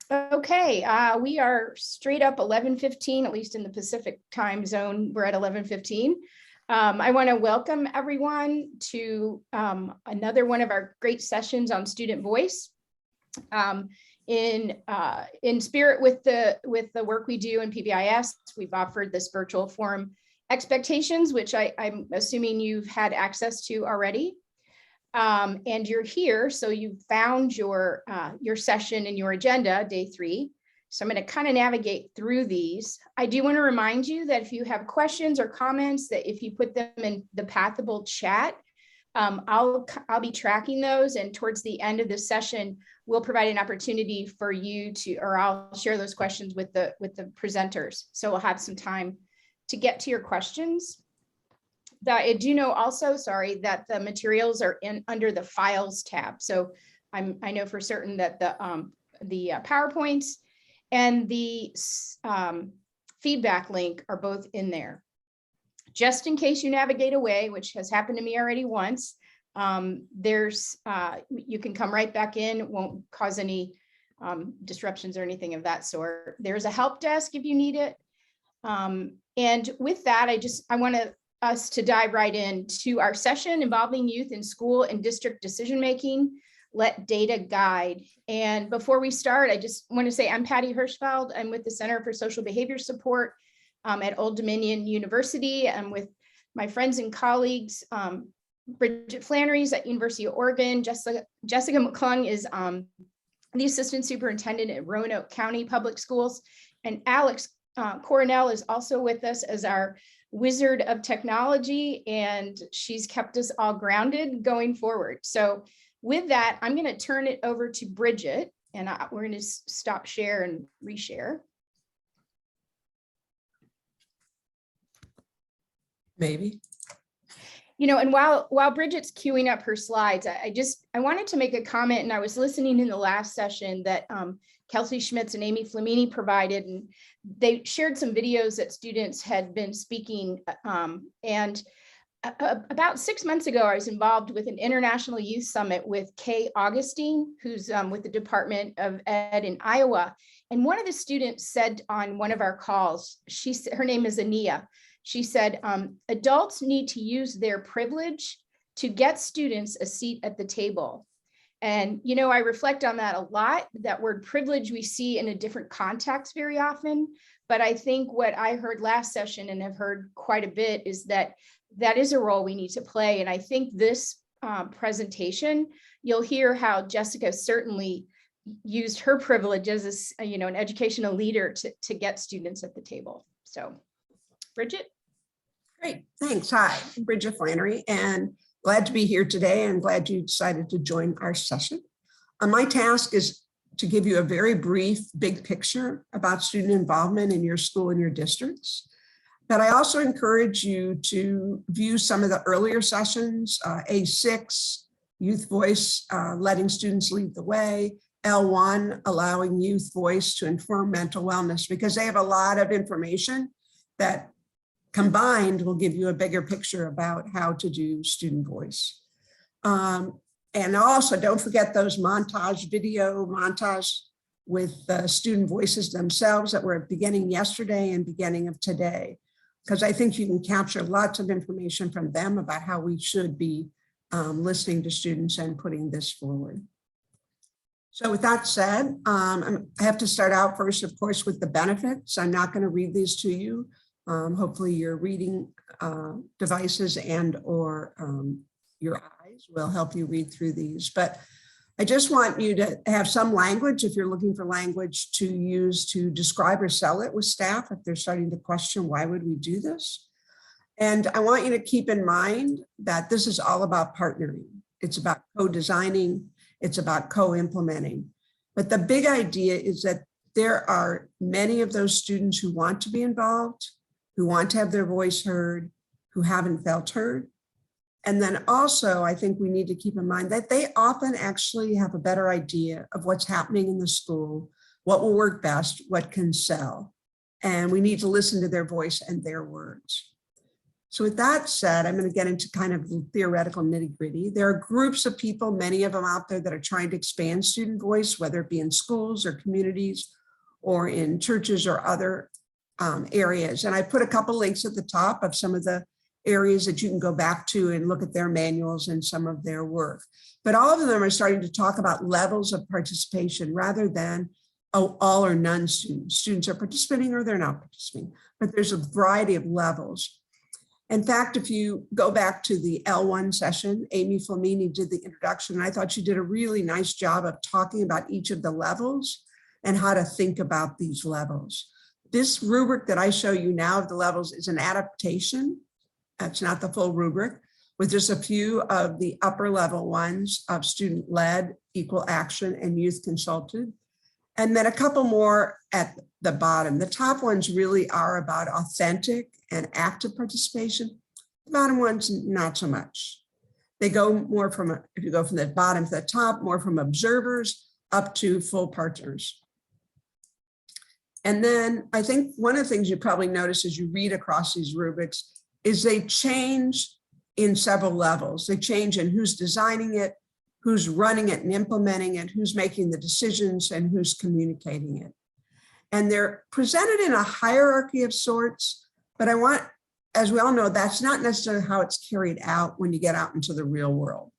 Okay, we are straight up 11:15, at least in the Pacific time zone. We're at 11:15. I want to welcome everyone to another one of our great sessions on student voice. In spirit with the work we do in PBIS, we've offered this virtual forum expectations, which I'm assuming you've had access to already. And you're here, so you've found your session and your agenda, day 3. So I'm going to kind of navigate through these. I do want to remind you that if you have questions or comments, that if you put them in the Pathable chat, I'll be tracking those, and towards the end of the session, we'll provide an opportunity for you to, or I'll share those questions with the presenters. So we'll have some time to get to your questions. I do know also, sorry, that the materials are under the Files tab. So I know for certain that the PowerPoints and the feedback link are both in there. Just in case you navigate away, which has happened to me already once, you can come right back in. It won't cause any disruptions or anything of that sort. There's a help desk if you need it. And with that, I want us to dive right into our session involving youth in school and district decision-making. Let data guide. And before we start, I just want to say I'm Patty Hirschfeld. I'm with the Center for Social Behavior Support at Old Dominion University. I'm with my friends and colleagues, Bridget Flannery's at University of Oregon. Jessica McClung is the Assistant Superintendent at Roanoke County Public Schools. And Alex Coronel is also with us as our wizard of technology, and she's kept us all grounded going forward. So with that, I'm going to turn it over to Bridget, and we're going to stop share and reshare. Maybe. You know, and while Bridget's queuing up her slides, I wanted to make a comment, and I was listening in the last session that Kelsey Schmitz and Amy Flamini provided, and they shared some videos that students had been speaking. And about 6 months ago, I was involved with an International Youth Summit with Kay Augustine, who's with the Department of Ed in Iowa. And one of the students said on one of our calls, her name is Ania. She said, adults need to use their privilege to get students a seat at the table. And, you know, I reflect on that a lot. That word privilege we see in a different context very often. But I think what I heard last session and have heard quite a bit is that is a role we need to play. And I think this presentation, you'll hear how Jessica certainly used her privilege as an educational leader to get students at the table. So, Bridget. Great, thanks. Hi, I'm Bridget Flannery, and glad to be here today, and glad you decided to join our session. My task is to give you a very brief, big picture about student involvement in your school and your districts. But I also encourage you to view some of the earlier sessions, A6, Youth Voice, letting students lead the way, L1, allowing youth voice to inform mental wellness, because they have a lot of information that combined will give you a bigger picture about how to do student voice. And also don't forget those video montage with student voices themselves that were beginning yesterday and beginning of today, because I think you can capture lots of information from them about how we should be listening to students and putting this forward. So with that said, I have to start out first, of course, with the benefits. I'm not going to read these to you. Hopefully your reading devices and or your eyes will help you read through these. But I just want you to have some language, if you're looking for language, to use to describe or sell it with staff if they're starting to question, why would we do this? And I want you to keep in mind that this is all about partnering. It's about co-designing. It's about co-implementing. But the big idea is that there are many of those students who want to be involved, who want to have their voice heard, who haven't felt heard. And then also, I think we need to keep in mind that they often actually have a better idea of what's happening in the school, what will work best, what can sell. And we need to listen to their voice and their words. So with that said, I'm going to get into kind of the theoretical nitty gritty. There are groups of people, many of them out there, that are trying to expand student voice, whether it be in schools or communities or in churches or other areas. And I put a couple links at the top of some of the areas that you can go back to and look at their manuals and some of their work. But all of them are starting to talk about levels of participation rather than all or none students. Students are participating or they're not participating, but there's a variety of levels. In fact, if you go back to the L1 session, Amy Flamini did the introduction, and I thought she did a really nice job of talking about each of the levels and how to think about these levels. This rubric that I show you now of the levels is an adaptation. That's not the full rubric, with just a few of the upper level ones of student-led, equal action, and youth consulted. And then a couple more at the bottom. The top ones really are about authentic and active participation. The bottom ones, not so much. They go more from, if you go from the bottom to the top, more from observers up to full partners. And then I think one of the things you probably notice as you read across these rubrics is they change in several levels. They change in who's designing it, who's running it and implementing it, who's making the decisions, and who's communicating it. And they're presented in a hierarchy of sorts, but I want, as we all know, that's not necessarily how it's carried out when you get out into the real world.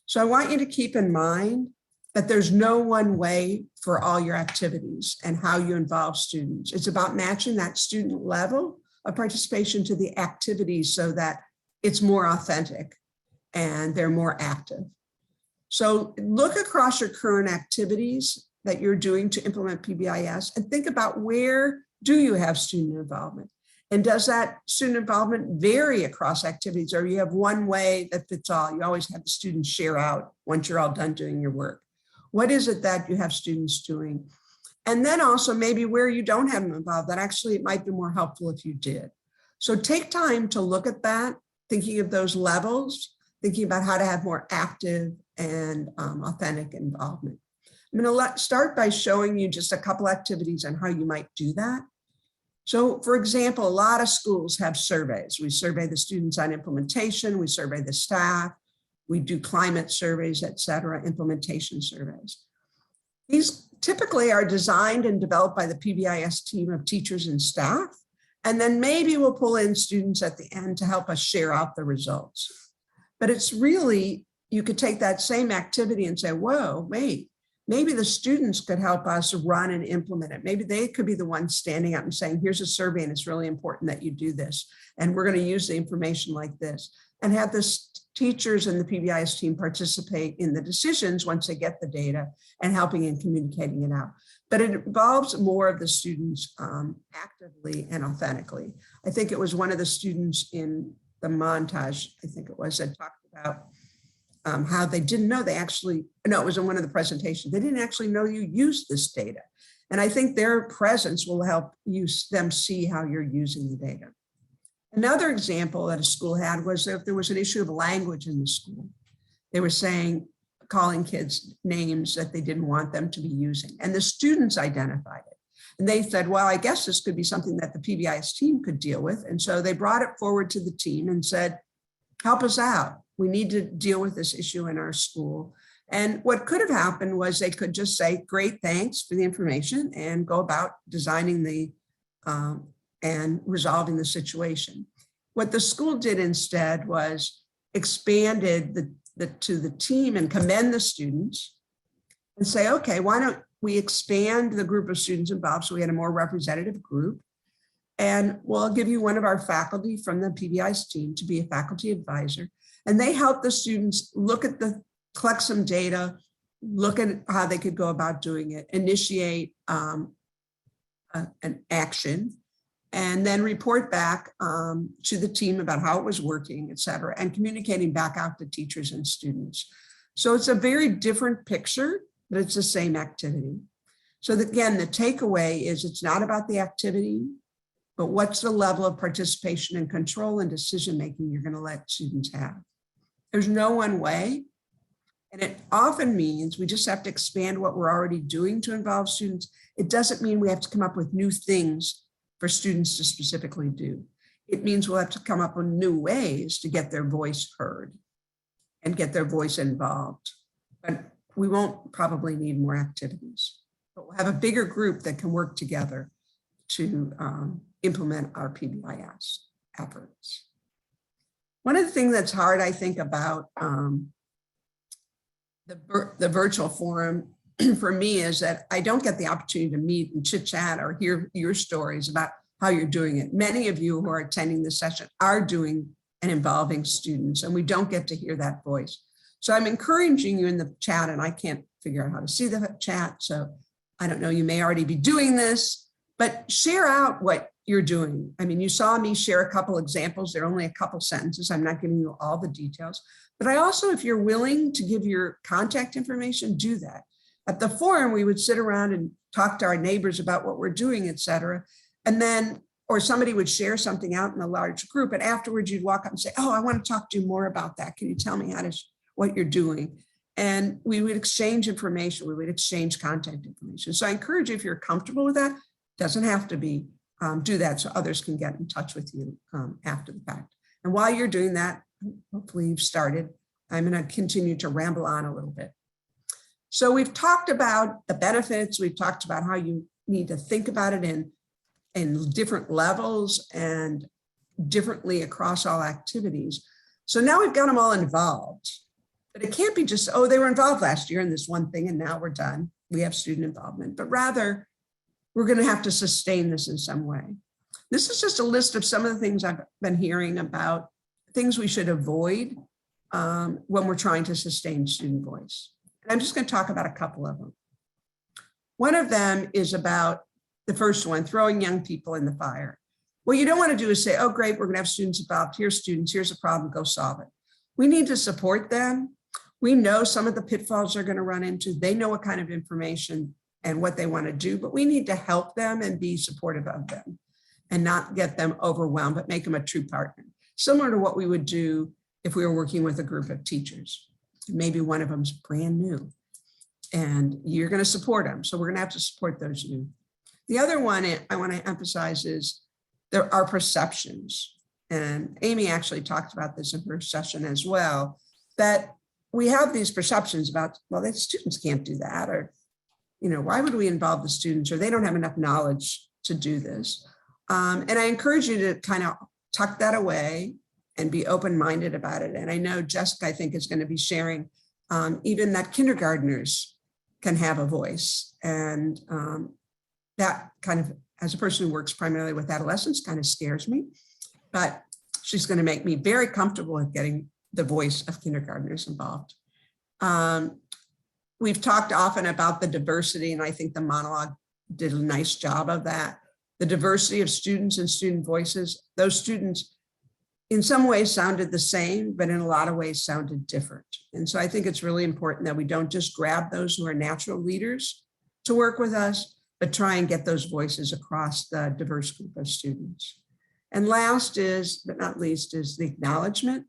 So I want you to keep in mind that there's no one way for all your activities and how you involve students. It's about matching that student level of participation to the activities so that it's more authentic and they're more active. So look across your current activities that you're doing to implement PBIS and think about, where do you have student involvement? And does that student involvement vary across activities, or you have one way that fits all? You always have the students share out once you're all done doing your work. What is it that you have students doing? And then also maybe where you don't have them involved, that actually it might be more helpful if you did. So take time to look at that, thinking of those levels, thinking about how to have more active and authentic involvement. I'm going to start by showing you just a couple activities on how you might do that. So for example, a lot of schools have surveys. We survey the students on implementation, we survey the staff, we do climate surveys, et cetera, implementation surveys. These typically are designed and developed by the PBIS team of teachers and staff. And then maybe we'll pull in students at the end to help us share out the results. But it's really, you could take that same activity and say, whoa, wait, maybe the students could help us run and implement it. Maybe they could be the ones standing up and saying, here's a survey and it's really important that you do this. And we're going to use the information like this, and have the teachers and the PBIS team participate in the decisions once they get the data and helping and communicating it out. But it involves more of the students actively and authentically. I think it was one of the students in the montage, I think it was, that talked about how they didn't know they actually, no, it was in one of the presentations, they didn't actually know you used this data. And I think their presence will help them see how you're using the data. Another example that a school had was if there was an issue of language in the school. They were saying, calling kids names that they didn't want them to be using, and the students identified it. And they said, well, I guess this could be something that the PBIS team could deal with. And so they brought it forward to the team and said, help us out. We need to deal with this issue in our school. And what could have happened was they could just say, great, thanks for the information, and go about designing the and resolving the situation. What the school did instead was expanded to the team and commend the students and say, okay, why don't we expand the group of students involved so we had a more representative group, and we'll give you one of our faculty from the PBIS team to be a faculty advisor. And they help the students collect some data, look at how they could go about doing it, initiate an action, and then report back to the team about how it was working, et cetera, and communicating back out to teachers and students. So it's a very different picture, but it's the same activity. So again, the takeaway is it's not about the activity, but what's the level of participation and control and decision-making you're going to let students have. There's no one way. And it often means we just have to expand what we're already doing to involve students. It doesn't mean we have to come up with new things for students to specifically do. it means we'll have to come up with new ways to get their voice heard and get their voice involved. But we won't probably need more activities, but we'll have a bigger group that can work together to implement our PBIS efforts. One of the things that's hard, I think, about the virtual forum for me is that I don't get the opportunity to meet and chit chat or hear your stories about how you're doing it. Many of you who are attending this session are doing and involving students, and we don't get to hear that voice. So I'm encouraging you in the chat, and I can't figure out how to see the chat. So I don't know, you may already be doing this, but share out what you're doing. I mean, you saw me share a couple examples. They're only a couple sentences. I'm not giving you all the details, but I also, if you're willing to give your contact information, do that. At the forum, we would sit around and talk to our neighbors about what we're doing, et cetera. And then, or somebody would share something out in a large group, and afterwards you'd walk up and say, oh, I want to talk to you more about that. Can you tell me what you're doing? And we would exchange information. We would exchange contact information. So I encourage you, if you're comfortable with that, doesn't have to be, do that so others can get in touch with you after the fact. And while you're doing that, hopefully you've started, I'm going to continue to ramble on a little bit. So we've talked about the benefits. We've talked about how you need to think about it in different levels and differently across all activities. So now we've got them all involved, but it can't be just, oh, they were involved last year in this one thing and now we're done. We have student involvement, but rather we're going to have to sustain this in some way. This is just a list of some of the things I've been hearing about, things we should avoid when we're trying to sustain student voice. And I'm just going to talk about a couple of them. One of them is about the first one, throwing young people in the fire. What you don't want to do is say, oh, great, we're going to have students involved. Here's students, here's a problem, go solve it. We need to support them. We know some of the pitfalls they're going to run into. They know what kind of information and what they want to do, but we need to help them and be supportive of them and not get them overwhelmed, but make them a true partner. Similar to what we would do if we were working with a group of teachers. Maybe one of them's brand new and you're going to support them. So we're going to have to support those youth. The other one I want to emphasize is there are perceptions. And Amy actually talked about this in her session as well, that we have these perceptions about, well, the students can't do that, or, you know, why would we involve the students, or they don't have enough knowledge to do this. And I encourage you to kind of tuck that away and be open-minded about it. And I know Jessica, I think, is going to be sharing even that kindergartners can have a voice. And that kind of, as a person who works primarily with adolescents, kind of scares me. But she's going to make me very comfortable with getting the voice of kindergartners involved. We've talked often about the diversity, and I think the monologue did a nice job of that. The diversity of students and student voices. Those students in some ways sounded the same, but in a lot of ways sounded different. And so I think it's really important that we don't just grab those who are natural leaders to work with us, but try and get those voices across the diverse group of students. And last is, but not least, is the acknowledgement.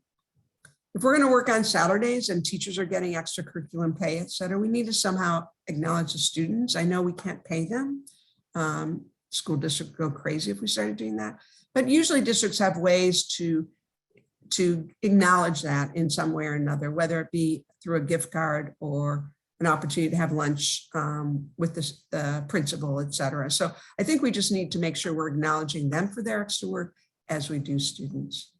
If we're going to work on Saturdays and teachers are getting extra curriculum pay, et cetera, we need to somehow acknowledge the students. I know we can't pay them. School district would go crazy if we started doing that. But usually districts have ways to acknowledge that in some way or another, whether it be through a gift card or an opportunity to have lunch with the principal, et cetera. So I think we just need to make sure we're acknowledging them for their extra work as we do teachers.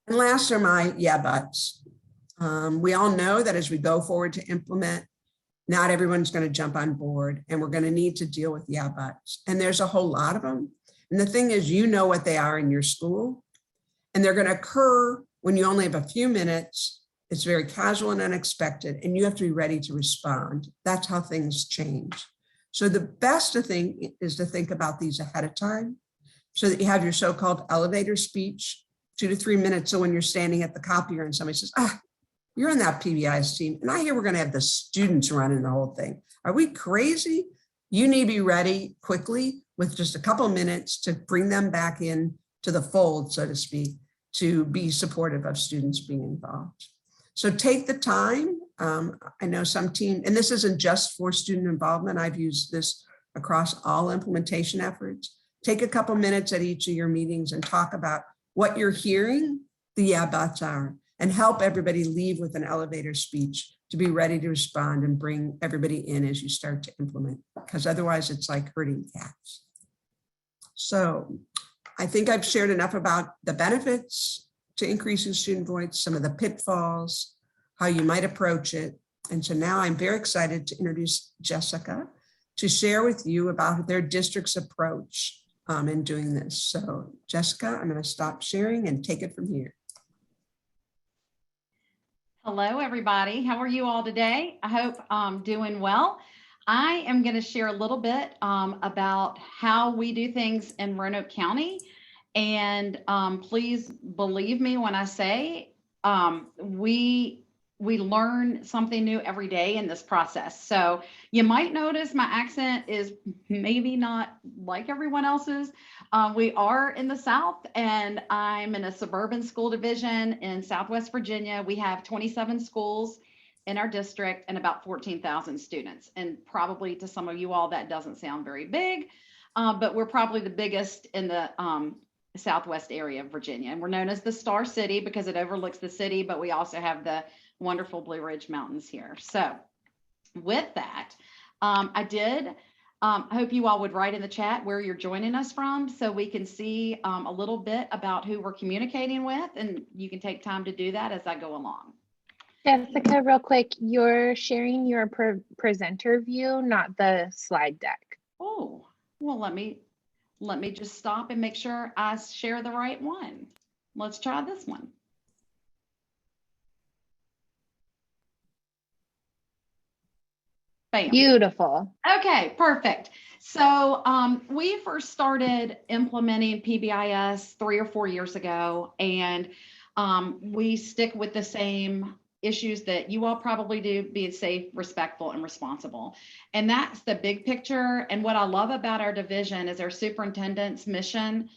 And last are my yeah buts. We all know that as we go forward to implement, not everyone's going to jump on board, and we're going to need to deal with yeah buts. And there's a whole lot of them. And the thing is, you know what they are in your school, and they're going to occur when you only have a few minutes. It's very casual and unexpected, and you have to be ready to respond. That's how things change. So the best thing is to think about these ahead of time so that you have your so-called elevator speech, 2 to 3 minutes. So when you're standing at the copier and somebody says, you're on that PBIS team, and I hear we're going to have the students running the whole thing. Are we crazy? You need to be ready quickly with just a couple of minutes to bring them back in to the fold, so to speak, to be supportive of students being involved. So take the time. I know some team, and this isn't just for student involvement. I've used this across all implementation efforts. take a couple minutes at each of your meetings and talk about what you're hearing the yeah buts are, and help everybody leave with an elevator speech to be ready to respond and bring everybody in as you start to implement, because otherwise it's like herding cats. So I think I've shared enough about the benefits to increasing student voice, some of the pitfalls, how you might approach it. And so now I'm very excited to introduce Jessica to share with you about their district's approach in doing this. So Jessica, I'm going to stop sharing and take it from here. Hello, everybody. How are you all today? I hope I'm doing well. I am going to share a little bit about how we do things in Roanoke County. And please believe me when I say we learn something new every day in this process. So you might notice my accent is maybe not like everyone else's. We are in the South, and I'm in a suburban school division in Southwest Virginia. We have 27 schools in our district and about 14,000 students. And probably to some of you all, that doesn't sound very big, but we're probably the biggest in the Southwest area of Virginia. And we're known as the Star City because it overlooks the city, but we also have the wonderful Blue Ridge Mountains here. So with that, I hope you all would write in the chat where you're joining us from so we can see a little bit about who we're communicating with, and you can take time to do that as I go along. Jessica, real quick, you're sharing your presenter view, not the slide deck. Oh, well, let me just stop and make sure I share the right one. Let's try this one. Bam. Beautiful. Okay, perfect. So we first started implementing PBIS 3 or 4 years ago, and we stick with the same issues that you all probably do: being safe, respectful, and responsible. And that's the big picture. And what I love about our division is our superintendent's mission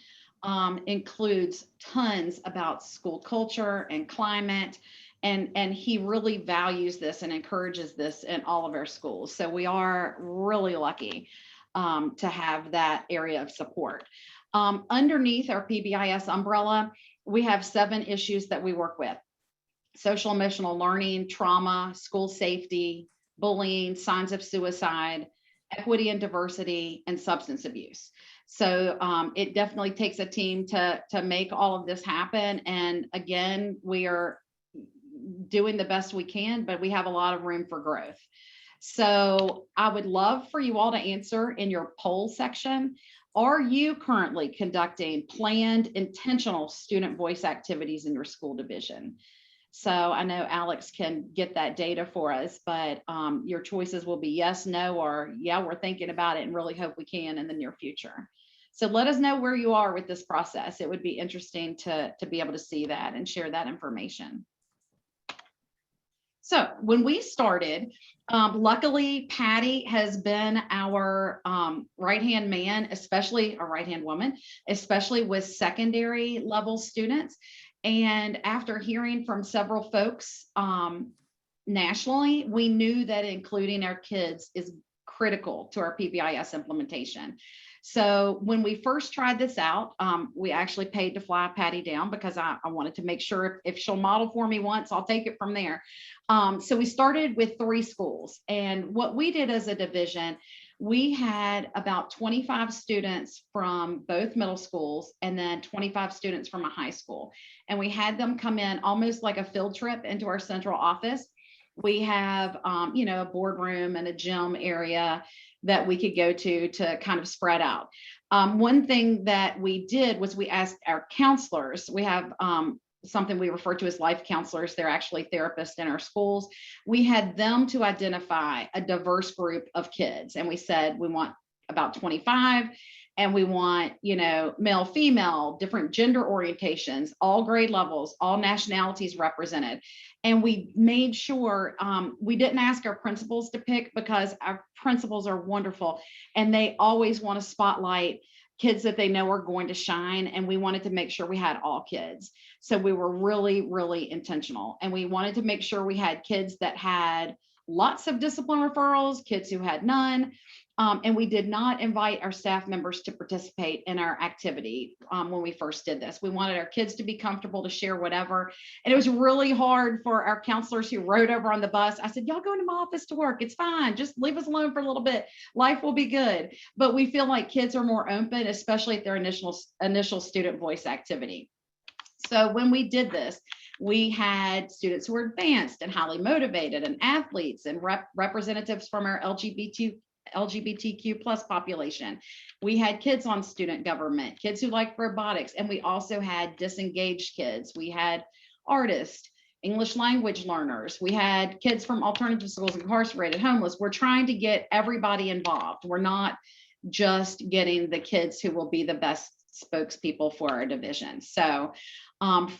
includes tons about school culture and climate. And he really values this and encourages this in all of our schools. So we are really lucky to have that area of support. Underneath our PBIS umbrella, we have 7 issues that we work with: social emotional learning, trauma, school safety, bullying, signs of suicide, equity and diversity, and substance abuse. So it definitely takes a team to make all of this happen. And again, we are doing the best we can, but we have a lot of room for growth. So I would love for you all to answer in your poll section: are you currently conducting planned intentional student voice activities in your school division? So I know Alex can get that data for us, but your choices will be yes, no, or yeah, we're thinking about it and really hope we can in the near future. So let us know where you are with this process. It would be interesting to be able to see that and share that information. So when we started, luckily, Patty has been our right-hand man, especially a right-hand woman, especially with secondary level students. And after hearing from several folks nationally, we knew that including our kids is critical to our PBIS implementation. So when we first tried this out, we actually paid to fly Patty down because I wanted to make sure if she'll model for me once, I'll take it from there. So we started with 3 schools. And what we did as a division, we had about 25 students from both middle schools and then 25 students from a high school. And we had them come in almost like a field trip into our central office. We have, a boardroom and a gym area that we could go to kind of spread out. One thing that we did was we asked our counselors. We have something we refer to as life counselors. They're actually therapists in our schools. We had them to identify a diverse group of kids. And we said, we want about 25, and we want, male, female, different gender orientations, all grade levels, all nationalities represented. And we made sure we didn't ask our principals to pick, because our principals are wonderful and they always want to spotlight kids that they know are going to shine. And we wanted to make sure we had all kids. So we were really, really intentional. And we wanted to make sure we had kids that had lots of discipline referrals, kids who had none. And we did not invite our staff members to participate in our activity when we first did this. We wanted our kids to be comfortable to share whatever. And it was really hard for our counselors who rode over on the bus. I said, y'all go into my office to work. It's fine. Just leave us alone for a little bit. Life will be good. But we feel like kids are more open, especially at their initial student voice activity. So when we did this, we had students who were advanced and highly motivated, and athletes, and representatives from our LGBTQ plus population. We had kids on student government, kids who like robotics, and we also had disengaged kids. We had artists, English language learners. We had kids from alternative schools, incarcerated, homeless. We're trying to get everybody involved. We're not just getting the kids who will be the best spokespeople for our division. So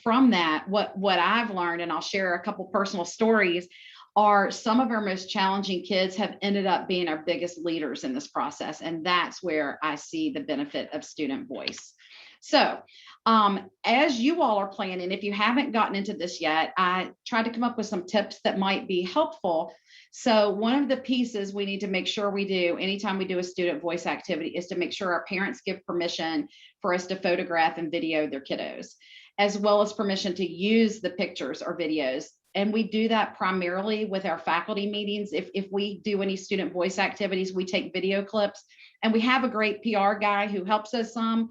from that, what I've learned, and I'll share a couple personal stories, are some of our most challenging kids have ended up being our biggest leaders in this process. And that's where I see the benefit of student voice. So as you all are planning, if you haven't gotten into this yet, I tried to come up with some tips that might be helpful. So one of the pieces we need to make sure we do anytime we do a student voice activity is to make sure our parents give permission for us to photograph and video their kiddos, as well as permission to use the pictures or videos. And we do that primarily with our faculty meetings. If we do any student voice activities, we take video clips, and we have a great PR guy who helps us some,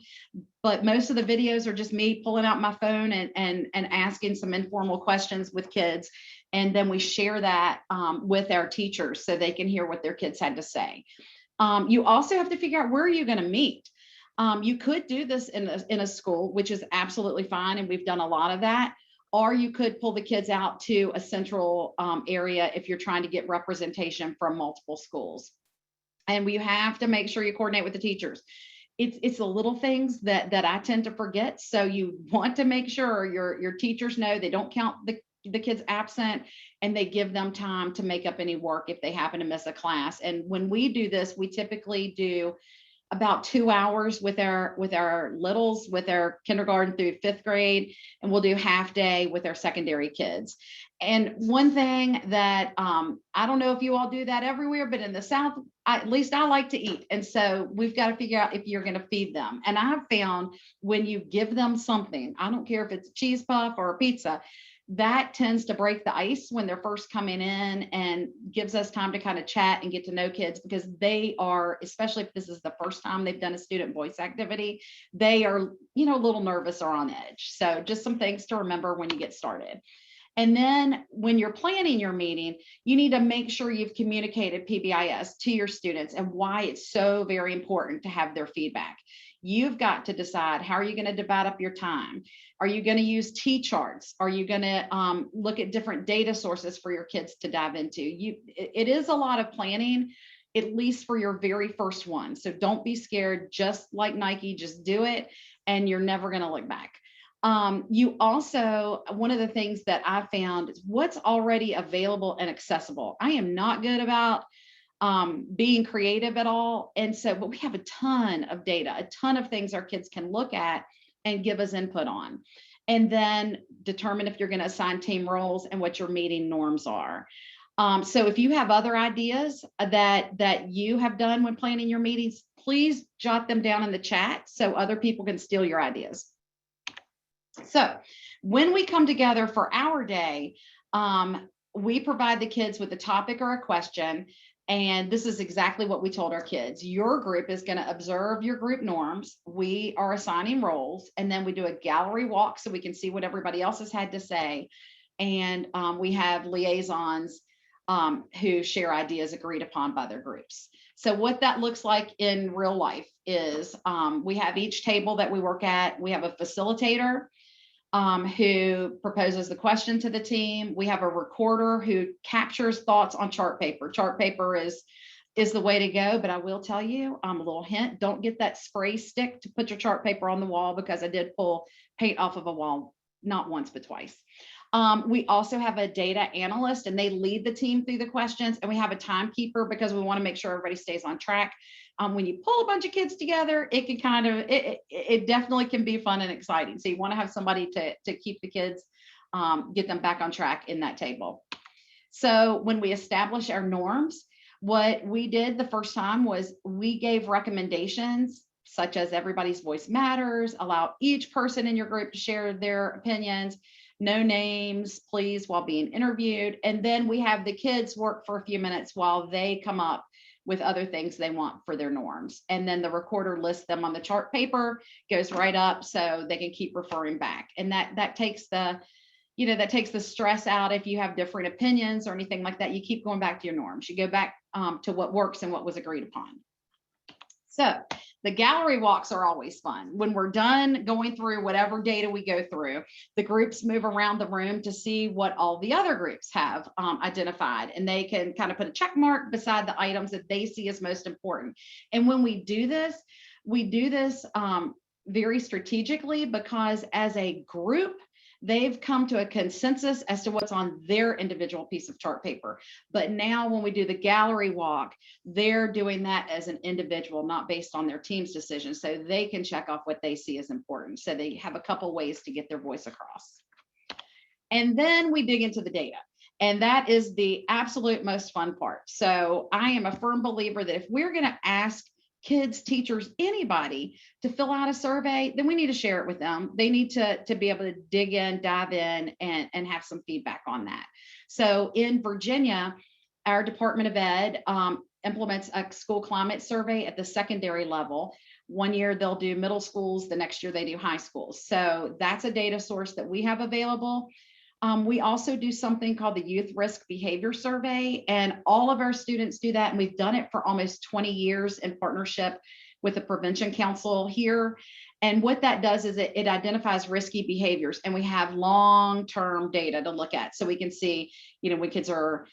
but most of the videos are just me pulling out my phone and asking some informal questions with kids. And then we share that with our teachers so they can hear what their kids had to say. You also have to figure out where are you going to meet. You could do this in a school, which is absolutely fine, and we've done a lot of that. Or you could pull the kids out to a central area if you're trying to get representation from multiple schools. And we have to make sure you coordinate with the teachers. It's the little things that I tend to forget. So you want to make sure your teachers know they don't count the kids absent, and they give them time to make up any work if they happen to miss a class. And when we do this, we typically do about 2 hours with our littles, with our kindergarten through 5th grade, and we'll do half day with our secondary kids. And one thing that I don't know if you all do that everywhere, but in the South, at least I like to eat. And so we've got to figure out if you're going to feed them. And I've found when you give them something, I don't care if it's a cheese puff or a pizza, that tends to break the ice when they're first coming in, and gives us time to kind of chat and get to know kids, because they are, especially if this is the first time they've done a student voice activity, they are, a little nervous or on edge. So just some things to remember when you get started. And then when you're planning your meeting, you need to make sure you've communicated PBIS to your students and why it's so very important to have their feedback. You've got to decide, how are you going to divide up your time? Are you going to use T-charts? Are you going to look at different data sources for your kids to dive into? It is a lot of planning, at least for your very first one. So don't be scared. Just like Nike, just do it, and you're never going to look back. You also, one of the things that I found is what's already available and accessible. I am not good about being creative at all. And so, but we have a ton of data, a ton of things our kids can look at and give us input on, and then determine if you're going to assign team roles and what your meeting norms are. So if you have other ideas that you have done when planning your meetings, please jot them down in the chat so other people can steal your ideas. So when we come together for our day, we provide the kids with a topic or a question. And this is exactly what we told our kids. Your group is going to observe your group norms. We are assigning roles, and then we do a gallery walk so we can see what everybody else has had to say. And we have liaisons who share ideas agreed upon by their groups. So what that looks like in real life is we have each table that we work at. We have a facilitator who proposes the question to the team. We have a recorder who captures thoughts on chart paper. Chart paper is the way to go, but I will tell you, a little hint, don't get that spray stick to put your chart paper on the wall, because I did pull paint off of a wall, not once, but twice. We also have a data analyst, and they lead the team through the questions, and we have a timekeeper because we want to make sure everybody stays on track. When you pull a bunch of kids together, it can kind of, it definitely can be fun and exciting. So you want to have somebody to keep the kids, get them back on track in that table. So when we establish our norms, what we did the first time was we gave recommendations such as everybody's voice matters, allow each person in your group to share their opinions, no names, please, while being interviewed. And then we have the kids work for a few minutes while they come up with other things they want for their norms. And then the recorder lists them on the chart paper, goes right up so they can keep referring back. And that takes the, that takes the stress out. If you have different opinions or anything like that, you keep going back to your norms. You go back to what works and what was agreed upon. So the gallery walks are always fun. When we're done going through whatever data we go through, the groups move around the room to see what all the other groups have identified, and they can kind of put a check mark beside the items that they see as most important. And when we do this very strategically, because as a group, they've come to a consensus as to what's on their individual piece of chart paper. But now when we do the gallery walk, they're doing that as an individual, not based on their team's decision. So they can check off what they see as important. So they have a couple ways to get their voice across. And then we dig into the data. And that is the absolute most fun part. So I am a firm believer that if we're going to ask kids, teachers, anybody to fill out a survey, then we need to share it with them. They need to be able to dig in, dive in, and have some feedback on that. So in Virginia, our Department of Ed implements a school climate survey at the secondary level. One year they'll do middle schools, the next year they do high schools. So that's a data source that we have available. We also do something called the Youth Risk Behavior Survey, and all of our students do that. And we've done it for almost 20 years in partnership with the Prevention Council here. And what that does is it identifies risky behaviors, and we have long-term data to look at. So we can see, when kids are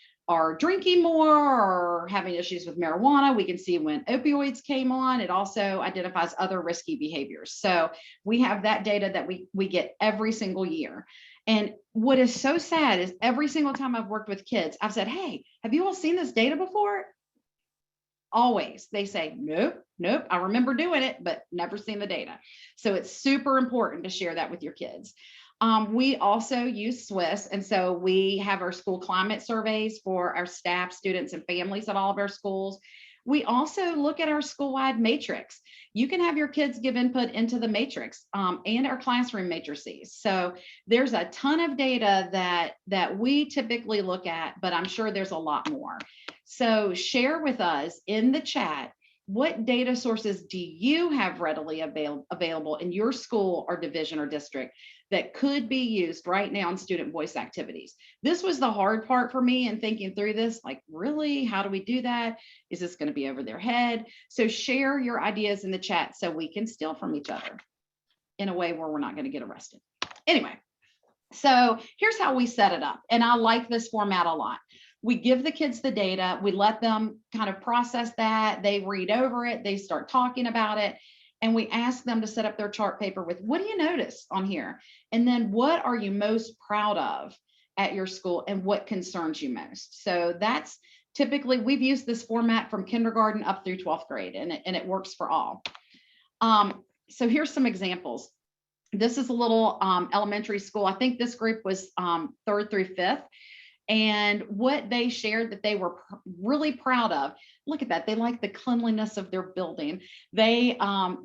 drinking more or having issues with marijuana. We can see when opioids came on. It also identifies other risky behaviors. So we have that data that we get every single year. And what is so sad is every single time I've worked with kids, I've said, hey, have you all seen this data before? Always. They say, nope, I remember doing it, but never seen the data. So it's super important to share that with your kids. We also use Swiss. And so we have our school climate surveys for our staff, students, and families at all of our schools. We also look at our school-wide matrix. You can have your kids give input into the matrix and our classroom matrices. So there's a ton of data that we typically look at, but I'm sure there's a lot more. So share with us in the chat, what data sources do you have readily available in your school or division or district that could be used right now in student voice activities? This was the hard part for me in thinking through this, like, really, how do we do that? Is this going to be over their head? So share your ideas in the chat so we can steal from each other in a way where we're not going to get arrested. Anyway, so here's how we set it up. And I like this format a lot. We give the kids the data, we let them kind of process that, they read over it, they start talking about it, and we ask them to set up their chart paper with, what do you notice on here? And then what are you most proud of at your school and what concerns you most? So that's typically, we've used this format from kindergarten up through 12th grade, and it works for all. So here's some examples. This is a little elementary school. I think this group was 3rd through 5th. And what they shared that they were really proud of, look at that. They like the cleanliness of their building. They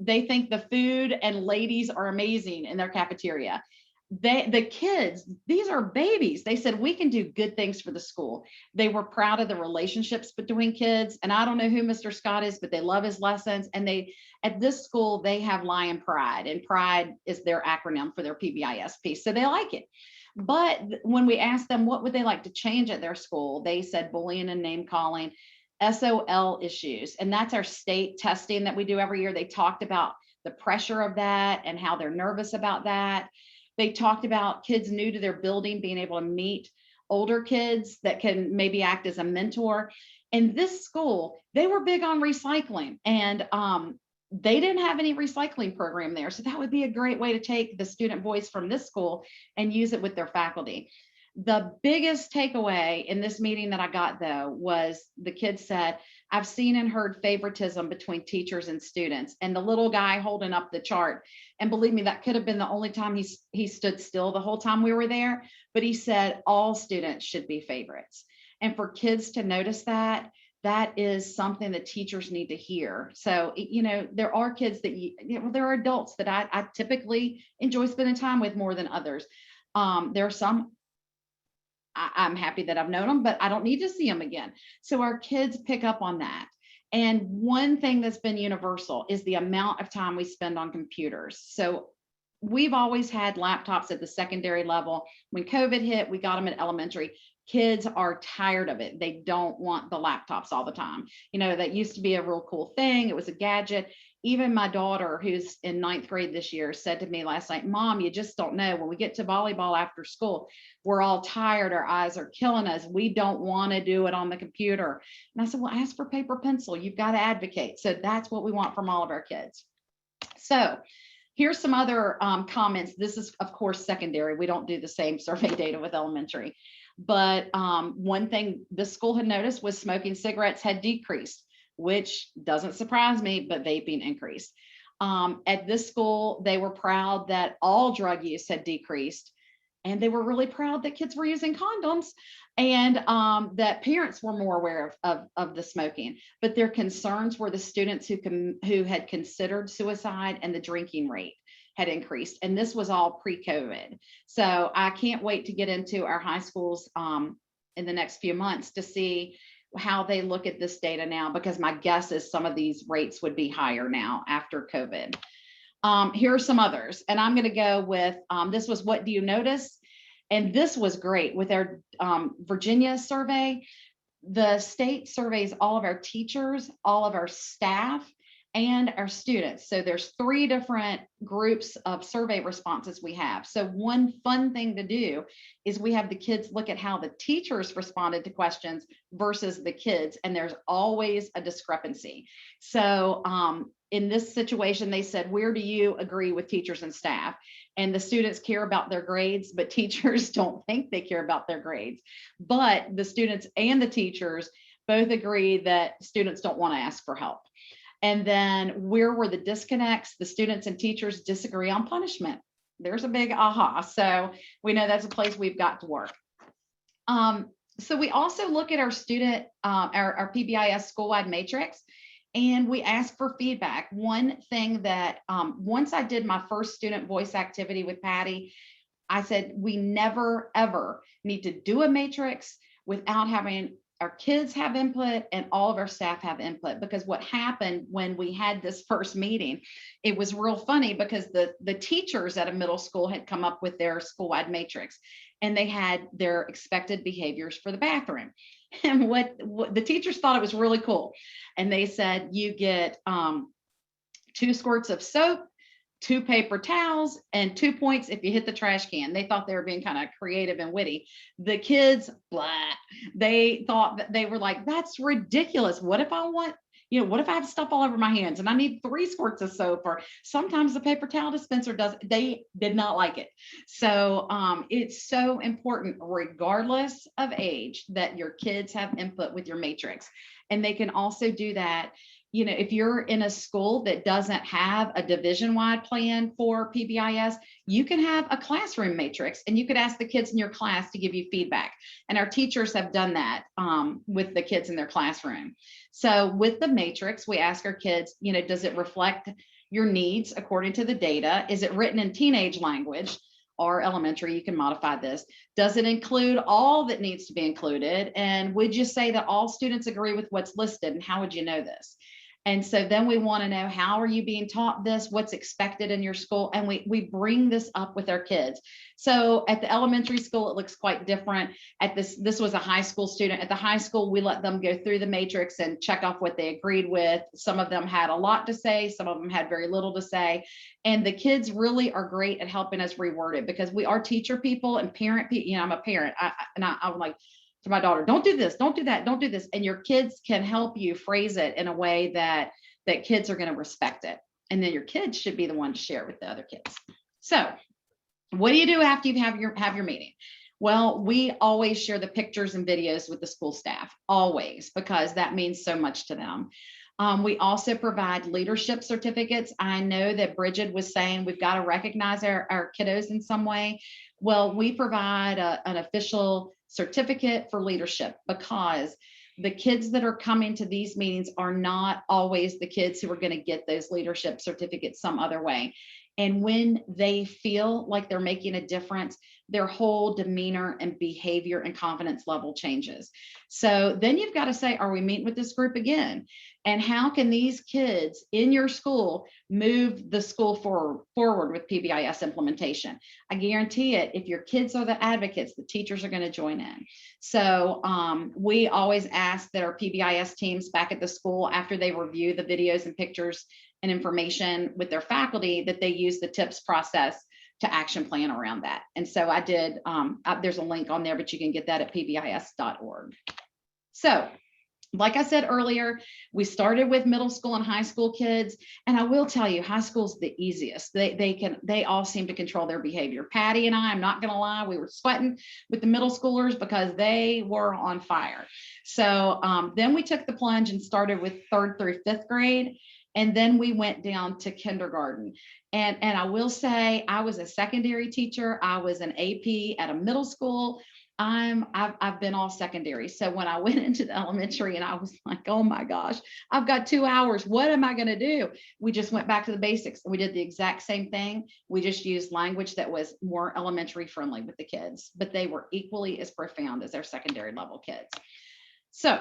think the food and ladies are amazing in their cafeteria. The kids, these are babies. They said, we can do good things for the school. They were proud of the relationships between kids. And I don't know who Mr. Scott is, but they love his lessons. And at this school, they have Lion Pride, and Pride is their acronym for their PBIS piece. So they like it. But when we asked them what would they like to change at their school, they said bullying and name calling, SOL issues. And that's our state testing that we do every year. They talked about the pressure of that and how they're nervous about that. They talked about kids new to their building being able to meet older kids that can maybe act as a mentor. In this school, they were big on recycling, and they didn't have any recycling program there. So that would be a great way to take the student voice from this school and use it with their faculty. The biggest takeaway in this meeting that I got, though, was the kids said, I've seen and heard favoritism between teachers and students. And the little guy holding up the chart, and believe me, that could have been the only time he stood still the whole time we were there. But he said all students should be favorites. And for kids to notice that, that is something that teachers need to hear. So, there are kids that, there are adults that I typically enjoy spending time with more than others. There are some I'm happy that I've known them, but I don't need to see them again. So our kids pick up on that. And one thing that's been universal is the amount of time we spend on computers. So we've always had laptops at the secondary level. When COVID hit, we got them at elementary. Kids are tired of it. They don't want the laptops all the time. That used to be a real cool thing. It was a gadget. Even my daughter, who's in 9th grade this year, said to me last night, Mom, you just don't know. When we get to volleyball after school, we're all tired. Our eyes are killing us. We don't want to do it on the computer. And I said, well, ask for paper pencil. You've got to advocate. So that's what we want from all of our kids. So here's some other comments. This is, of course, secondary. We don't do the same survey data with elementary. But one thing the school had noticed was smoking cigarettes had decreased, which doesn't surprise me, but vaping increased. At this school, they were proud that all drug use had decreased, and they were really proud that kids were using condoms, and that parents were more aware of the smoking. But their concerns were the students who had considered suicide, and the drinking rate had increased. And this was all pre-COVID. So I can't wait to get into our high schools in the next few months to see how they look at this data now, because my guess is some of these rates would be higher now after COVID. Here are some others, and I'm going to go with, this was what do you notice? And this was great with our Virginia survey. The state surveys all of our teachers, all of our staff, and our students. So there's 3 different groups of survey responses we have. So one fun thing to do is we have the kids look at how the teachers responded to questions versus the kids, and there's always a discrepancy. So in this situation, they said, where do you agree with teachers and staff? And the students care about their grades, but teachers don't think they care about their grades. But the students and the teachers both agree that students don't want to ask for help. And then where were the disconnects? The students and teachers disagree on punishment. There's a big aha. So we know that's a place we've got to work. So we also look at our student, our PBIS school-wide matrix, and we ask for feedback. One thing that once I did my first student voice activity with Patty, I said, we never, ever need to do a matrix without having our kids have input and all of our staff have input. Because what happened when we had this first meeting, it was real funny because the teachers at a middle school had come up with their school-wide matrix, and they had their expected behaviors for the bathroom. And what the teachers thought it was really cool. And they said, you get 2 squirts of soap, 2 paper towels, and 2 points if you hit the trash can. They thought they were being kind of creative and witty. The kids, blah, they thought that they were like, that's ridiculous. What if I want, what if I have stuff all over my hands and I need 3 squirts of soap? Or sometimes the paper towel dispenser does. They did not like it. So it's so important, regardless of age, that your kids have input with your matrix. And they can also do that. If you're in a school that doesn't have a division-wide plan for PBIS, you can have a classroom matrix, and you could ask the kids in your class to give you feedback. And our teachers have done that with the kids in their classroom. So with the matrix, we ask our kids, does it reflect your needs according to the data? Is it written in teenage language? Or elementary, you can modify this. Does it include all that needs to be included? And would you say that all students agree with what's listed? And how would you know this? And so then we want to know, how are you being taught this? What's expected in your school? And we bring this up with our kids. So at the elementary school, it looks quite different. At this was a high school student. At the high school, we let them go through the matrix and check off what they agreed with. Some of them had a lot to say. Some of them had very little to say. And the kids really are great at helping us reword it, because we are teacher people and parent people. I'm a parent. I'm like, to my daughter, don't do this, don't do that, don't do this. And your kids can help you phrase it in a way that kids are going to respect it. And then your kids should be the one to share it with the other kids. So what do you do after you have your meeting? Well, we always share the pictures and videos with the school staff, always, because that means so much to them. We also provide leadership certificates. I know that Bridget was saying we've got to recognize our kiddos in some way. Well, we provide an official certificate for leadership, because the kids that are coming to these meetings are not always the kids who are going to get those leadership certificates some other way. And when they feel like they're making a difference, their whole demeanor and behavior and confidence level changes. So then you've got to say, are we meeting with this group again? And how can these kids in your school move the school forward with PBIS implementation? I guarantee it, if your kids are the advocates, the teachers are going to join in. So we always ask that our PBIS teams back at the school, after they review the videos and pictures and information with their faculty, that they use the TIPS process to action plan around that. And so I did, there's a link on there, but you can get that at pbis.org. So like I said earlier, we started with middle school and high school kids. And I will tell you, high school's the easiest. They all seem to control their behavior. Patty and I'm not going to lie, we were sweating with the middle schoolers because they were on fire. So then we took the plunge and started with 3rd through 5th grade. And then we went down to kindergarten. And I will say, I was a secondary teacher. I was an AP at a middle school. I've been all secondary. So when I went into the elementary and I was like, oh my gosh, I've got 2 hours. What am I going to do? We just went back to the basics. We did the exact same thing. We just used language that was more elementary friendly with the kids, but they were equally as profound as their secondary level kids. So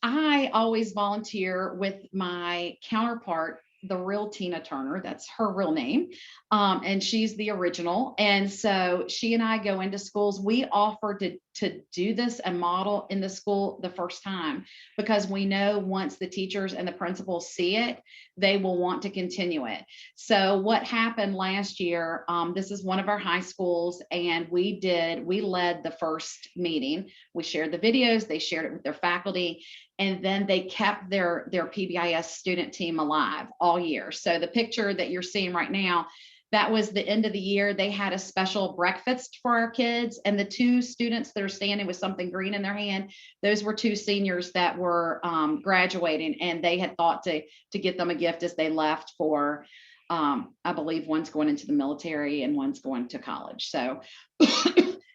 I always volunteer with my counterpart, the real Tina Turner. That's her real name. And she's the original. And so she and I go into schools. We offer to do this and model in the school the first time, because we know once the teachers and the principals see it, they will want to continue it. So what happened last year, this is one of our high schools, and we led the first meeting. We shared the videos, they shared it with their faculty, and then they kept their PBIS student team alive all year. So the picture that you're seeing right now, that was the end of the year. They had a special breakfast for our kids, and the 2 students that are standing with something green in their hand, those were 2 seniors that were graduating, and they had thought to get them a gift as they left for, I believe one's going into the military and one's going to college. So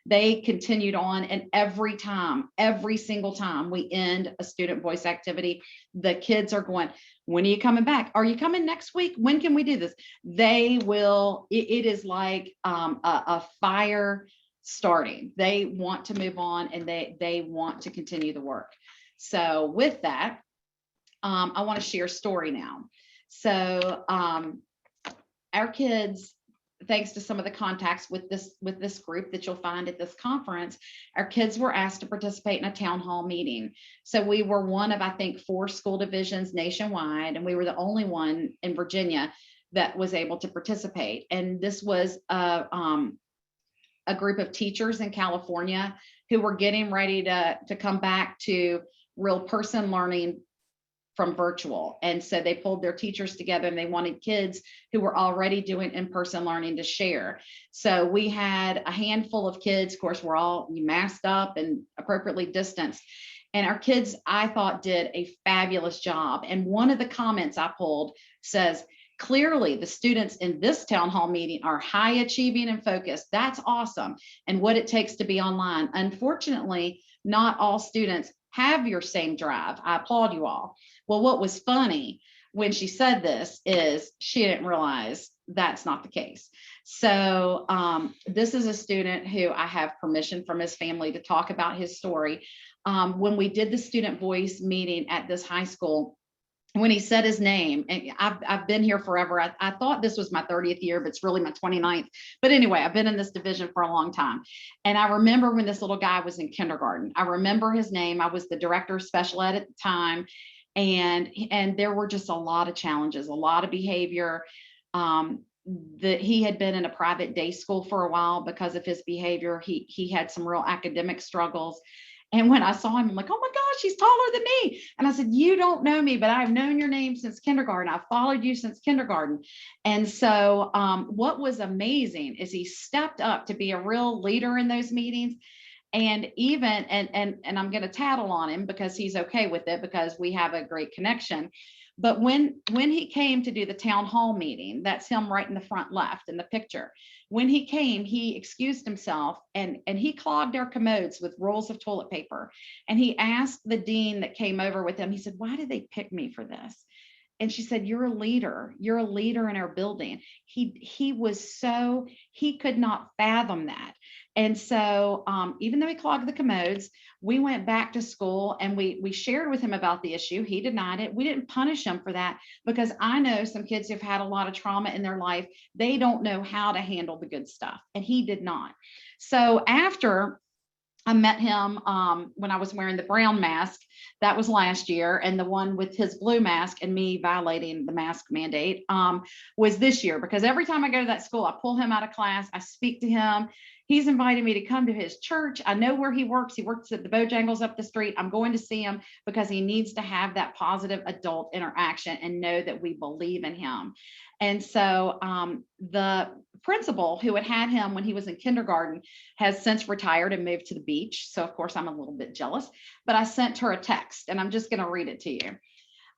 they continued on, and every single time we end a student voice activity, the kids are going, when are you coming back? Are you coming next week? When can we do this? They will, it is like a fire starting. They want to move on, and they want to continue the work. So with that, I want to share a story now. So our kids, thanks to some of the contacts with this group that you'll find at this conference, our kids were asked to participate in a town hall meeting. So we were one of, I think, 4 school divisions nationwide, and we were the only one in Virginia that was able to participate. And this was a group of teachers in California who were getting ready to come back to real person learning from virtual. And so they pulled their teachers together, and they wanted kids who were already doing in-person learning to share. So we had a handful of kids. Of course, we're all masked up and appropriately distanced. And our kids, I thought, did a fabulous job. And one of the comments I pulled says, clearly the students in this town hall meeting are high achieving and focused. That's awesome. And what it takes to be online. Unfortunately, not all students have your same drive. I applaud you all. Well, what was funny when she said this is she didn't realize that's not the case. So this is a student who I have permission from his family to talk about his story. When we did the student voice meeting at this high school, when he said his name, and I've been here forever. I thought this was my 30th year, but it's really my 29th. But anyway, I've been in this division for a long time. And I remember when this little guy was in kindergarten. I remember his name. I was the director of special ed at the time. And there were just a lot of challenges, a lot of behavior. That he had been in a private day school for a while because of his behavior. He had some real academic struggles. And when I saw him, I'm like, oh my gosh, he's taller than me. And I said, you don't know me, but I've known your name since kindergarten. I've followed you since kindergarten. And so what was amazing is he stepped up to be a real leader in those meetings. And even, and I'm going to tattle on him because he's okay with it because we have a great connection. But when he came to do the town hall meeting, that's him right in the front left in the picture. When he came, he excused himself and he clogged our commodes with rolls of toilet paper. And he asked the dean that came over with him, he said, "Why did they pick me for this?" And she said, "You're a leader. You're a leader in our building." He could not fathom that. And so even though he clogged the commodes, we went back to school and we shared with him about the issue. He denied it. We didn't punish him for that, because I know some kids who've had a lot of trauma in their life, they don't know how to handle the good stuff. And he did not. So after I met him when I was wearing the brown mask, that was last year, and the one with his blue mask and me violating the mask mandate was this year, because every time I go to that school, I pull him out of class, I speak to him. He's invited me to come to his church. I know where he works. He works at the Bojangles up the street. I'm going to see him because he needs to have that positive adult interaction and know that we believe in him. And so the principal who had him when he was in kindergarten has since retired and moved to the beach. So of course I'm a little bit jealous, but I sent her a text and I'm just going to read it to you.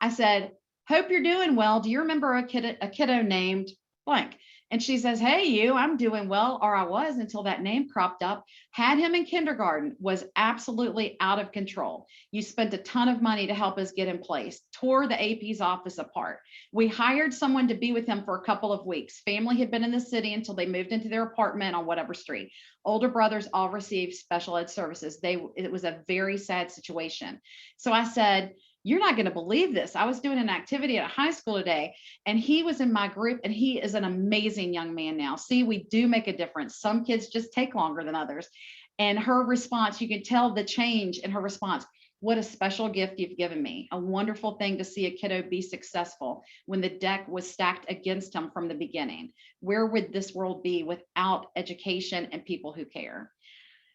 I said, "Hope you're doing well. Do you remember a kiddo named blank?" And she says, "Hey, you, I'm doing well," or I was until that name cropped up. Had him in kindergarten, was absolutely out of control. You spent a ton of money to help us get in place, tore the AP's office apart. We hired someone to be with him for a couple of weeks. Family had been in the city until they moved into their apartment on whatever street. Older brothers all received special ed services. It was a very sad situation. So I said, "You're not going to believe this. I was doing an activity at a high school today, and he was in my group, and he is an amazing young man now. See, we do make a difference. Some kids just take longer than others." And her response, you can tell the change in her response. "What a special gift you've given me. A wonderful thing to see a kiddo be successful when the deck was stacked against him from the beginning. Where would this world be without education and people who care?"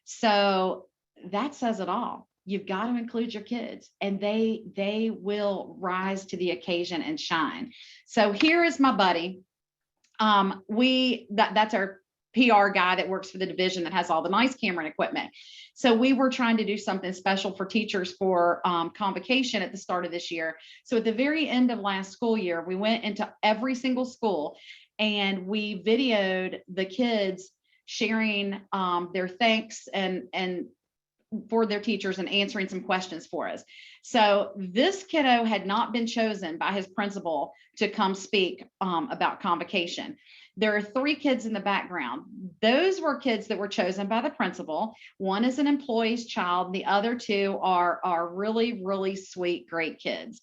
So that says it all. You've got to include your kids, and they will rise to the occasion and shine. So here is my buddy. That's our PR guy that works for the division that has all the nice camera and equipment. So we were trying to do something special for teachers for convocation at the start of this year. So at the very end of last school year, we went into every single school and we videoed the kids sharing their thanks and for their teachers and answering some questions for us. So this kiddo had not been chosen by his principal to come speak about convocation. There are 3 kids in the background. Those were kids that were chosen by the principal. One is an employee's child. The other 2 are really, really sweet, great kids.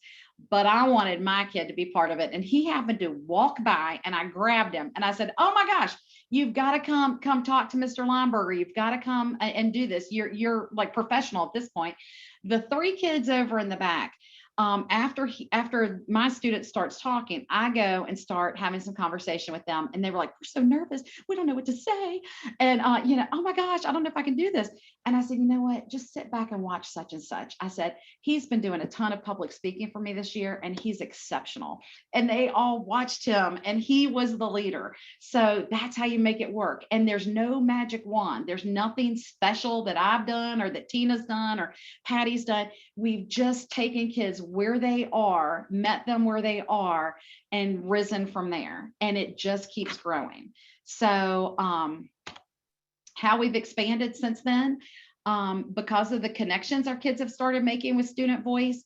But I wanted my kid to be part of it. And he happened to walk by and I grabbed him and I said, "Oh my gosh, you've got to come talk to Mr. Lineberger. You've got to come and do this. You're like professional at this point." The 3 kids over in the back, after my student starts talking, I go and start having some conversation with them. And they were like, "We're so nervous. We don't know what to say. And, oh my gosh, I don't know if I can do this." And I said, "You know what? Just sit back and watch such and such." I said, "He's been doing a ton of public speaking for me this year, and he's exceptional." And they all watched him, and he was the leader. So that's how you make it work. And there's no magic wand. There's nothing special that I've done or that Tina's done or Patty's done. We've just taken kids where they are, met them where they are, and risen from there. And it just keeps growing. So how we've expanded since then, because of the connections our kids have started making with Student Voice.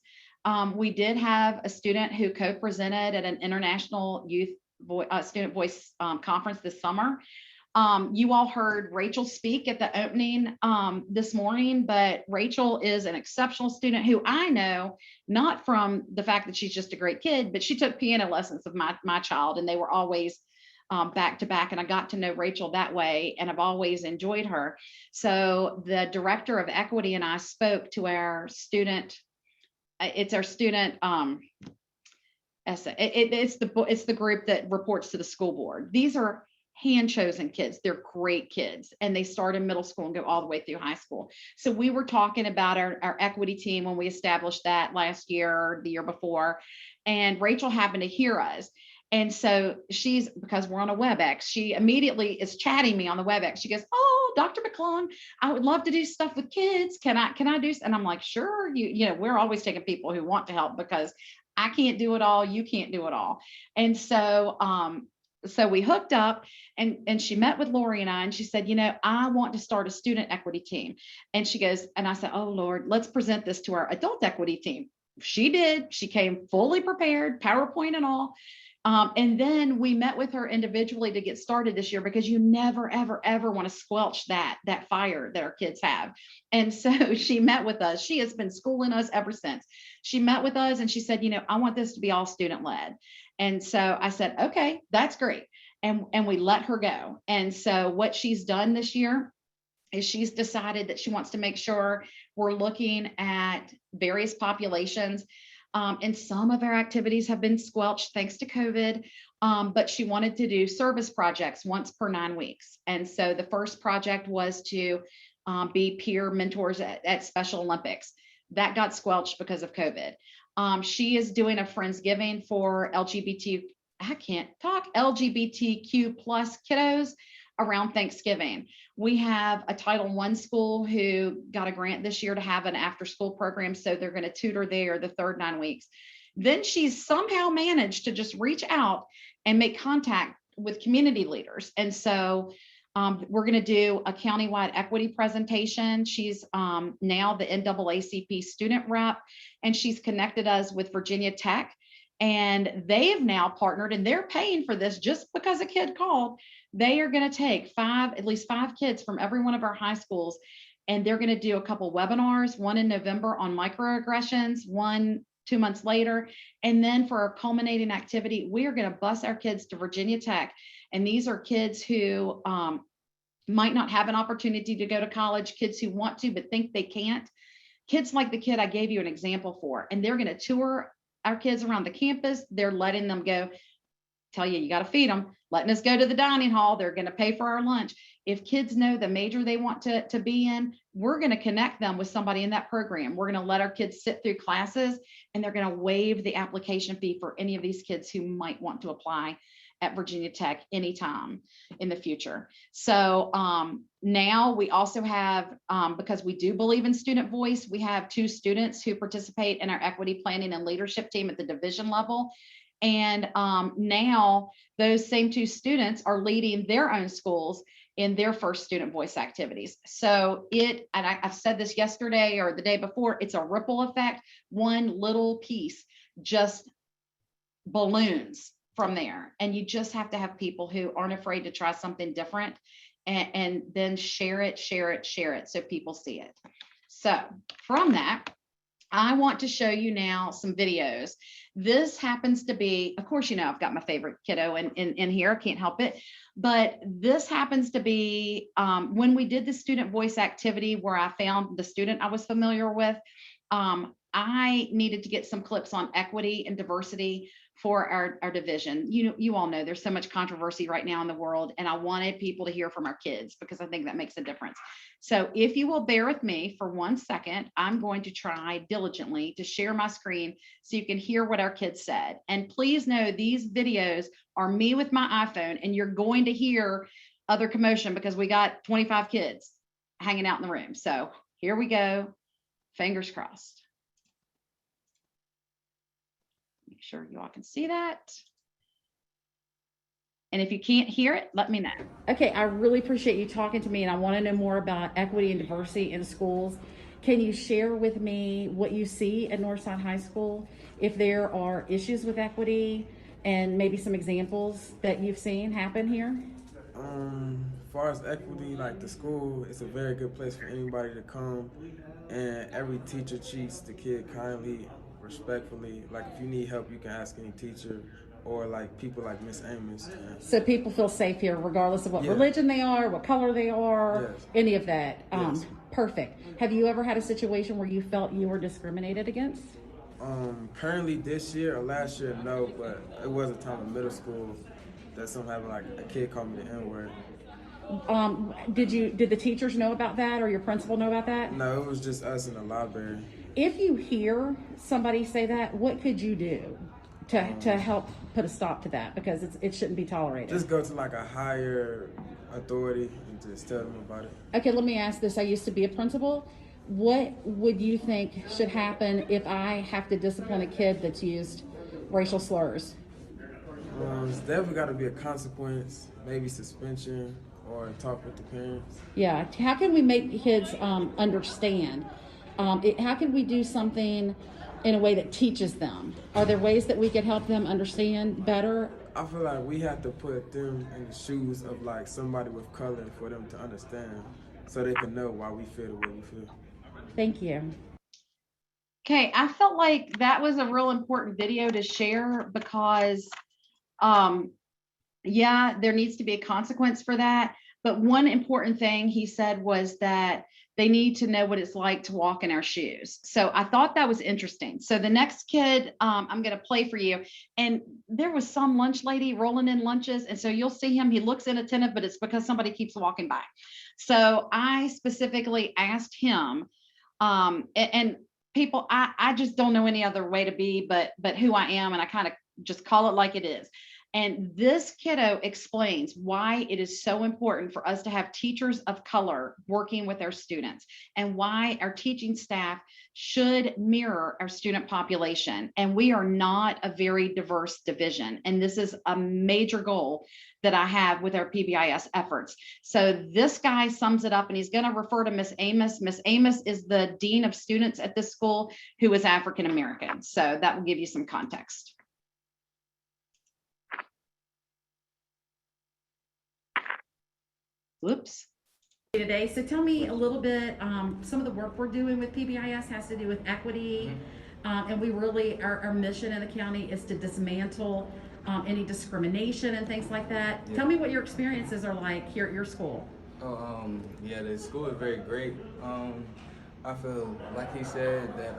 We did have a student who co-presented at an international Student Voice conference this summer. You all heard Rachel speak at the opening this morning, but Rachel is an exceptional student who I know, not from the fact that she's just a great kid, but she took piano lessons with my child, and they were always back to back. And I got to know Rachel that way, and I've always enjoyed her. So the director of equity and I spoke to our student. It's our student. It's the group that reports to the school board. These are hand-chosen kids. They're great kids, and they start in middle school and go all the way through high school. So we were talking about our equity team when we established that last year or the year before, and Rachel happened to hear us. And so because we're on a WebEx, she immediately is chatting me on the WebEx. She goes, "Oh, Dr. McClung, I would love to do stuff with kids. Can I do?" And I'm like, "Sure." We're always taking people who want to help, because I can't do it all. You can't do it all. And so, so we hooked up, and she met with Lori and I, and she said, I want to start a student equity team. And she goes, and I said, oh Lord, let's present this to our adult equity team. She did. She came fully prepared, PowerPoint and all. And then we met with her individually to get started this year, because you never, ever, ever want to squelch that fire that our kids have. And so she met with us. She has been schooling us ever since. She met with us and she said, I want this to be all student led. And so I said, okay, that's great. And we let her go. And so what she's done this year is she's decided that she wants to make sure we're looking at various populations. And some of our activities have been squelched thanks to COVID, but she wanted to do service projects once per 9 weeks. And so the first project was to be peer mentors at Special Olympics. That got squelched because of COVID. She is doing a Friendsgiving for LGBTQ plus kiddos around Thanksgiving. We have a Title I school who got a grant this year to have an after school program. So they're going to tutor there the third 9 weeks. Then she's somehow managed to just reach out and make contact with community leaders. And so we're going to do a countywide equity presentation. She's now the NAACP student rep, and she's connected us with Virginia Tech. And they have now partnered, and they're paying for this just because a kid called. They are going to take at least five kids from every one of our high schools, and they're going to do a couple webinars, one in November on microaggressions, one 2 months later. And then for our culminating activity, we are going to bus our kids to Virginia Tech. And these are kids who might not have an opportunity to go to college, kids who want to but think they can't. Kids like the kid I gave you an example for, and they're going to tour our kids around the campus. They're letting them go, tell you got to feed them, letting us go to the dining hall. They're going to pay for our lunch. If kids know the major they want to be in, we're going to connect them with somebody in that program. We're going to let our kids sit through classes, and they're going to waive the application fee for any of these kids who might want to apply at Virginia Tech anytime in the future. So now we also have, because we do believe in student voice, we have 2 students who participate in our equity planning and leadership team at the division level. And now those same 2 students are leading their own schools in their first student voice activities. So and I've said this yesterday or the day before, it's a ripple effect. One little piece just balloons from there. And you just have to have people who aren't afraid to try something different, and then share it so people see it. So from that, I want to show you now some videos. This happens to be, of course, I've got my favorite kiddo in here, I can't help it. But this happens to be when we did the student voice activity where I found the student I was familiar with. I needed to get some clips on equity and diversity for our division. You all know there's so much controversy right now in the world, and I wanted people to hear from our kids because I think that makes a difference. So if you will bear with me for 1 second, I'm going to try diligently to share my screen so you can hear what our kids said. And please know these videos are me with my iPhone, and you're going to hear other commotion because we got 25 kids hanging out in the room. So here we go. Fingers crossed. Make sure you all can see that. And if you can't hear it, let me know. Okay, I really appreciate you talking to me, and I want to know more about equity and diversity in schools. Can you share with me what you see at Northside High School, if there are issues with equity, and maybe some examples that you've seen happen here? As far as equity, like the school, it's a very good place for anybody to come, and every teacher treats the kid kindly, respectfully. Like if you need help, you can ask any teacher, or like people like Miss Amos. So people feel safe here regardless of what religion they are, what color they are, any of that. Perfect. Have you ever had a situation where you felt you were discriminated against? Currently this year or last year, no, but it was a time in middle school that something happened, like a kid called me the N-word. Did the teachers know about that, or your principal know about that? No, it was just us in the library. If you hear somebody say that, what could you do to help put a stop to that? Because it shouldn't be tolerated. Just go to like a higher authority and just tell them about it. Okay, let me ask this. I used to be a principal. what would you think should happen if I have to discipline a kid that's used racial slurs? It's definitely got to be a consequence, maybe suspension or talk with the parents. Yeah, how can we make kids understand? How can we do something in a way that teaches them? Are there ways that we could help them understand better? I feel like we have to put them in the shoes of like somebody with color for them to understand, so they can know why we feel the way we feel. Thank you. Okay, I felt like that was a real important video to share because, yeah, there needs to be a consequence for that. But one important thing he said was that they need to know what it's like to walk in our shoes. So I thought that was interesting. So the next kid I'm going to play for you. And there was some lunch lady rolling in lunches. And so you'll see him, he looks inattentive, but it's because somebody keeps walking by. So I specifically asked him, and people, I just don't know any other way to be, but who I am. And I kind of just call it like it is. And this kiddo explains why it is so important for us to have teachers of color working with our students and why our teaching staff should mirror our student population. And we are not a very diverse division. And this is a major goal that I have with our PBIS efforts. So this guy sums it up, and he's going to refer to Miss Amos. Miss Amos is the dean of students at this school who is African American. So that will give you some context. Whoops. Today. So tell me a little bit, some of the work we're doing with PBIS has to do with equity. And we really, our mission in the county is to dismantle any discrimination and things like that. Yeah. Tell me what your experiences are like here at your school. Oh, yeah, the school is very great. I feel like he said that,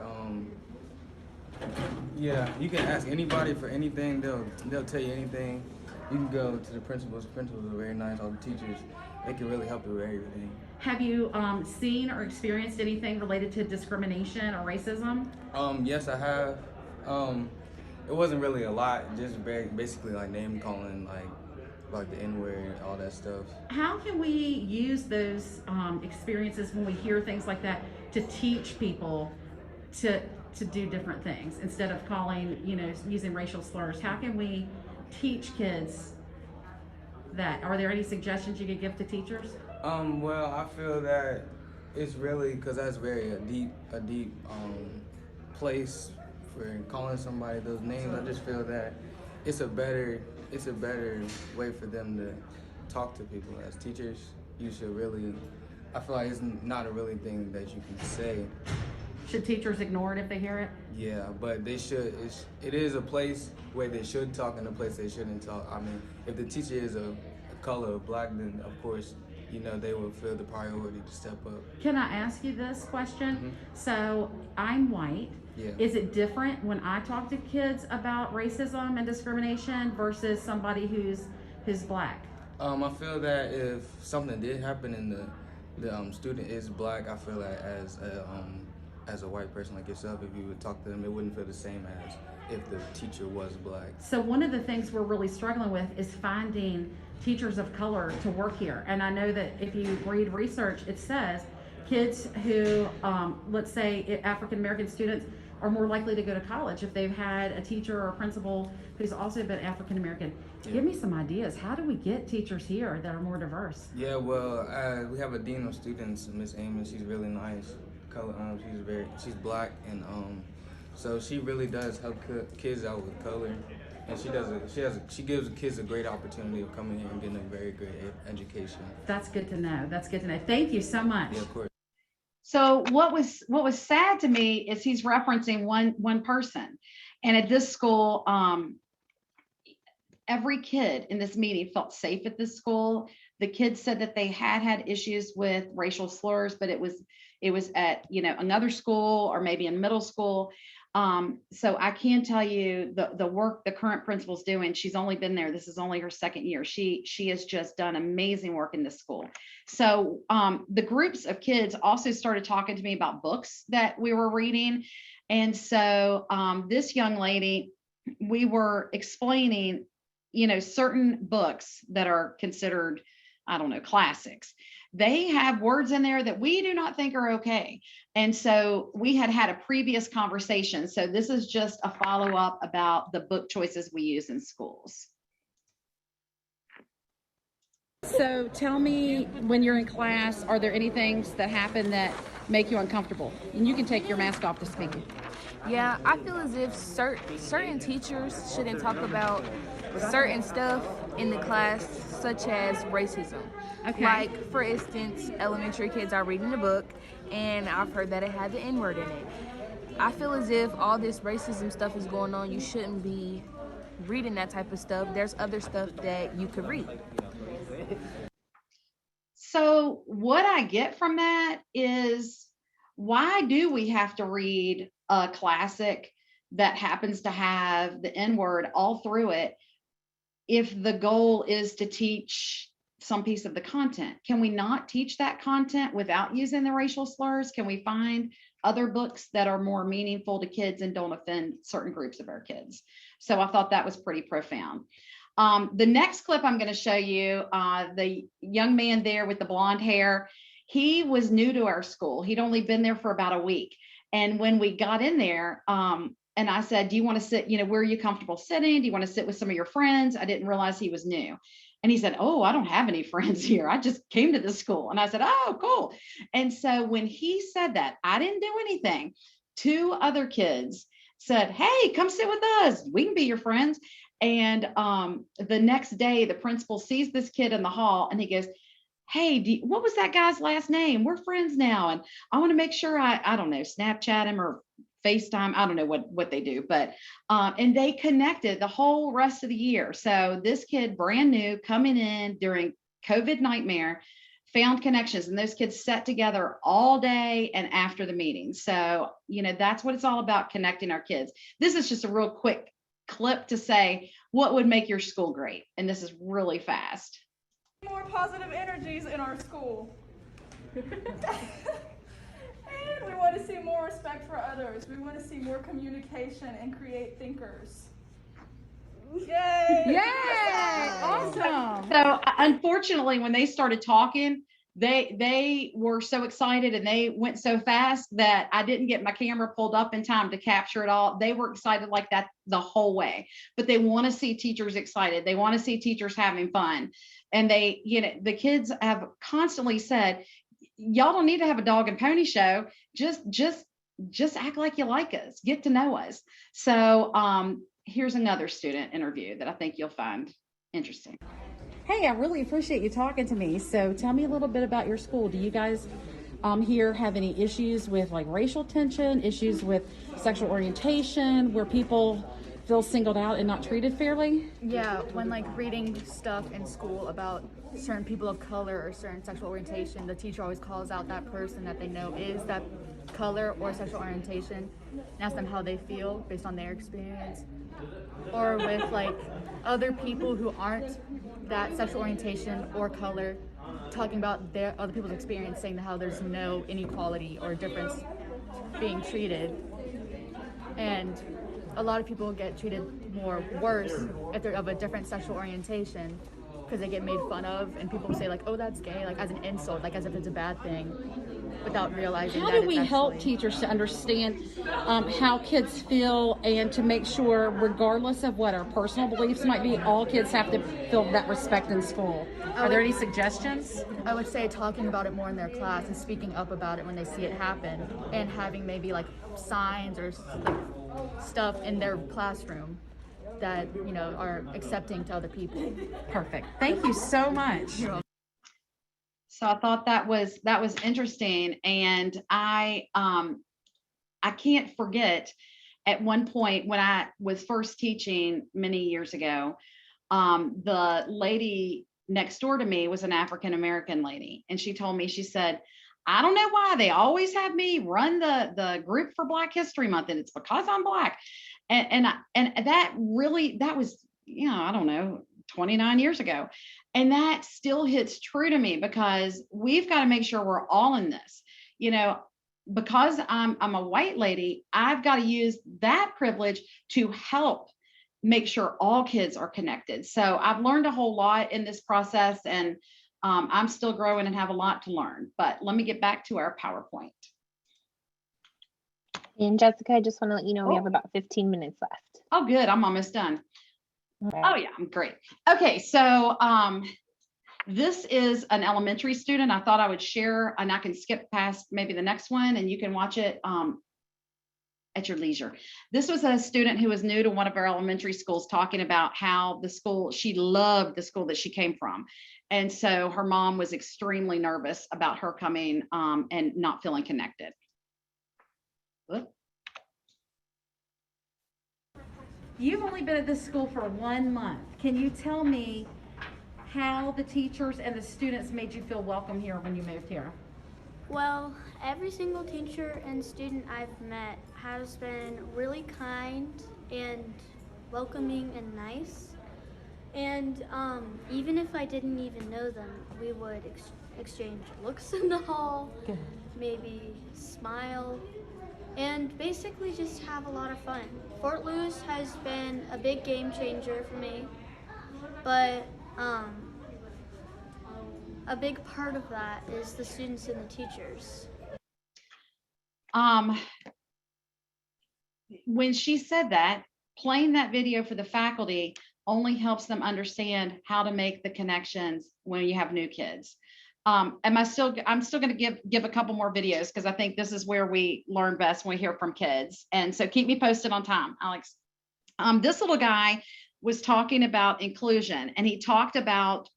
yeah, you can ask anybody for anything. They'll tell you anything. You can go to the principals. The principals are very nice. All the teachers, they can really help you with everything. Have you seen or experienced anything related to discrimination or racism? Yes, I have. It wasn't really a lot. Just basically like name calling, like the N-word, all that stuff. How can we use those experiences when we hear things like that to teach people to do different things instead of calling, using racial slurs? How can we teach kids that? Are there any suggestions you could give to teachers? Well, I feel that it's really, because that's very a deep place for calling somebody those names. I just feel that it's a better way for them to talk to people. As teachers, you should really, I feel like it's not a really thing that you can say. Should teachers ignore it if they hear it? Yeah, but they should. It is a place where they should talk and a place they shouldn't talk. I mean, if the teacher is a color or black, then of course, they will feel the priority to step up. Can I ask you this question? Mm-hmm. So I'm white. Yeah. Is it different when I talk to kids about racism and discrimination versus somebody who's black? I feel that if something did happen and the student is black, I feel like as a white person like yourself, if you would talk to them, it wouldn't feel the same as if the teacher was black. So one of the things we're really struggling with is finding teachers of color to work here. And I know that if you read research, it says kids who, let's say African American students, are more likely to go to college if they've had a teacher or a principal who's also been African American. Yeah. Give me some ideas. How do we get teachers here that are more diverse? Yeah, well, we have a dean of students, Miss Amos. She's really nice. She's black, and so she really does help kids out with color, and she gives kids a great opportunity of coming here and getting a very great education. That's good to know. That's good to know. Thank you so much. Yeah, of course. So what was sad to me is he's referencing one person, and at this school, every kid in this meeting felt safe at this school. The kids said that they had issues with racial slurs, but it was at another school or maybe in middle school. So I can tell you the work the current principal's doing. She's only been there. This is only her second year. She has just done amazing work in this school. So the groups of kids also started talking to me about books that we were reading. And so this young lady, we were explaining, certain books that are considered I don't know, classics. They have words in there that we do not think are okay. And so we had a previous conversation. So this is just a follow-up about the book choices we use in schools. So tell me, when you're in class, are there any things that happen that make you uncomfortable? And you can take your mask off to speak. Yeah, I feel as if certain teachers shouldn't talk about certain stuff in the class, such as racism. Okay. Like, for instance, elementary kids are reading a book, and I've heard that it had the N-word in it. I feel as if all this racism stuff is going on, you shouldn't be reading that type of stuff. There's other stuff that you could read. So what I get from that is, why do we have to read a classic that happens to have the N-word all through it if the goal is to teach some piece of the content? Can we not teach that content without using the racial slurs? Can we find other books that are more meaningful to kids and don't offend certain groups of our kids? So I thought that was pretty profound. The next clip I'm going to show you, the young man there with the blonde hair, he was new to our school. He'd only been there for about a week. And when we got in there, and I said, do you want to sit, where are you comfortable sitting? Do you want to sit with some of your friends? I didn't realize he was new. And he said, oh, I don't have any friends here. I just came to this school. And I said, oh, cool. And so when he said that, I didn't do anything. 2 other kids said, hey, come sit with us. We can be your friends. And the next day, the principal sees this kid in the hall and he goes, hey, what was that guy's last name? We're friends now. And I want to make sure I don't know, Snapchat him or FaceTime. I don't know what they do, but, and they connected the whole rest of the year. So this kid, brand new, coming in during COVID nightmare, found connections, and those kids sat together all day and after the meeting. So, that's what it's all about, connecting our kids. This is just a real quick clip to say what would make your school great. And this is really fast. More positive energies in our school. And we want to see more respect for others. We want to see more communication and create thinkers. Yay! Yay! Awesome. So unfortunately, when they started talking, they were so excited and they went so fast that I didn't get my camera pulled up in time to capture it all. They were excited like that the whole way, but they want to see teachers excited. They want to see teachers having fun. And they, the kids have constantly said, y'all don't need to have a dog and pony show. Just act like you like us, get to know us. So here's another student interview that I think you'll find interesting. Hey, I really appreciate you talking to me. So tell me a little bit about your school. Do you guys here have any issues with like racial tension, issues with sexual orientation, where people feel singled out and not treated fairly? Yeah, when like reading stuff in school about certain people of color or certain sexual orientation, the teacher always calls out that person that they know is that color or sexual orientation and ask them how they feel based on their experience. Or with like other people who aren't that sexual orientation or color, talking about their other people's experience, saying how there's no inequality or difference being treated. And a lot of people get treated worse if they're of a different sexual orientation, because they get made fun of and people say like, oh, that's gay, like as an insult, like as if it's a bad thing, without realizing how that do we help teachers to understand how kids feel, and to make sure, regardless of what our personal beliefs might be, all kids have to feel that respect in school? Are there any suggestions? I would say talking about it more in their class and speaking up about it when they see it happen, and having maybe like signs or like stuff in their classroom that are accepting to other people. Perfect. Thank you so much. So I thought that was interesting, and I can't forget at one point when I was first teaching many years ago, the lady next door to me was an African American lady, and she told me, she said, I don't know why they always have me run the group for Black History Month, and it's because I'm Black, and that was I don't know, 29 years ago. And that still hits true to me, because we've got to make sure we're all in this, because I'm a white lady, I've got to use that privilege to help make sure all kids are connected. So I've learned a whole lot in this process, and I'm still growing and have a lot to learn, but let me get back to our PowerPoint. And Jessica, I just want to let you know we have Oh. about 15 minutes left. Oh, good. I'm almost done. Okay. Oh yeah, I'm great. Okay, so this is an elementary student. I thought I would share, and I can skip past maybe the next one and you can watch it at your leisure. This was a student who was new to one of our elementary schools, talking about how the school, she loved the school that she came from. And so her mom was extremely nervous about her coming and not feeling connected. Whoop. You've only been at this school for 1 month. Can you tell me how the teachers and the students made you feel welcome here when you moved here? Well, every single teacher and student I've met has been really kind and welcoming and nice. And even if I didn't even know them, we would exchange looks in the hall, Good. maybe smile, and basically just have a lot of fun. Fort Lewis has been a big game changer for me, but a big part of that is the students and the teachers. When she said that, playing that video for the faculty only helps them understand how to make the connections when you have new kids. I'm still going to give a couple more videos because I think this is where we learn best when we hear from kids. And so keep me posted on time, Alex. This little guy was talking about inclusion, and he talked about,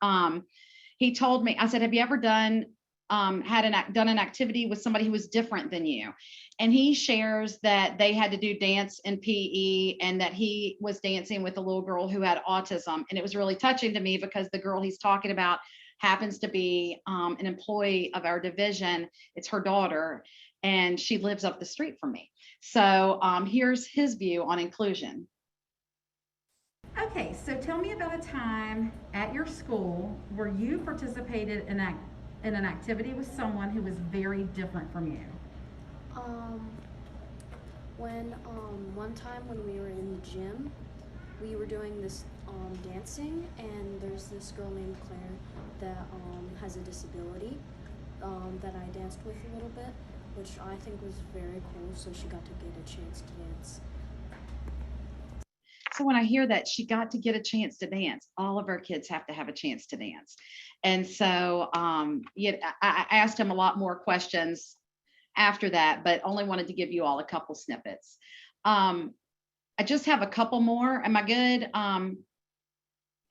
he told me, I said, have you ever done an activity with somebody who was different than you? And he shares that they had to do dance in PE and that he was dancing with a little girl who had autism. And it was really touching to me because the girl he's talking about happens to be an employee of our division. It's her daughter, and she lives up the street from me. So here's his view on inclusion. Okay, so tell me about a time at your school where you participated in an activity with someone who was very different from you. When one time when we were in the gym, we were doing this dancing, and there's this girl named Claire that has a disability that I danced with a little bit, which I think was very cool, so she got to get a chance to dance. So when I hear that she got to get a chance to dance, all of our kids have to have a chance to dance. And so I asked him a lot more questions after that, but only wanted to give you all a couple snippets. I just have a couple more. Am I good?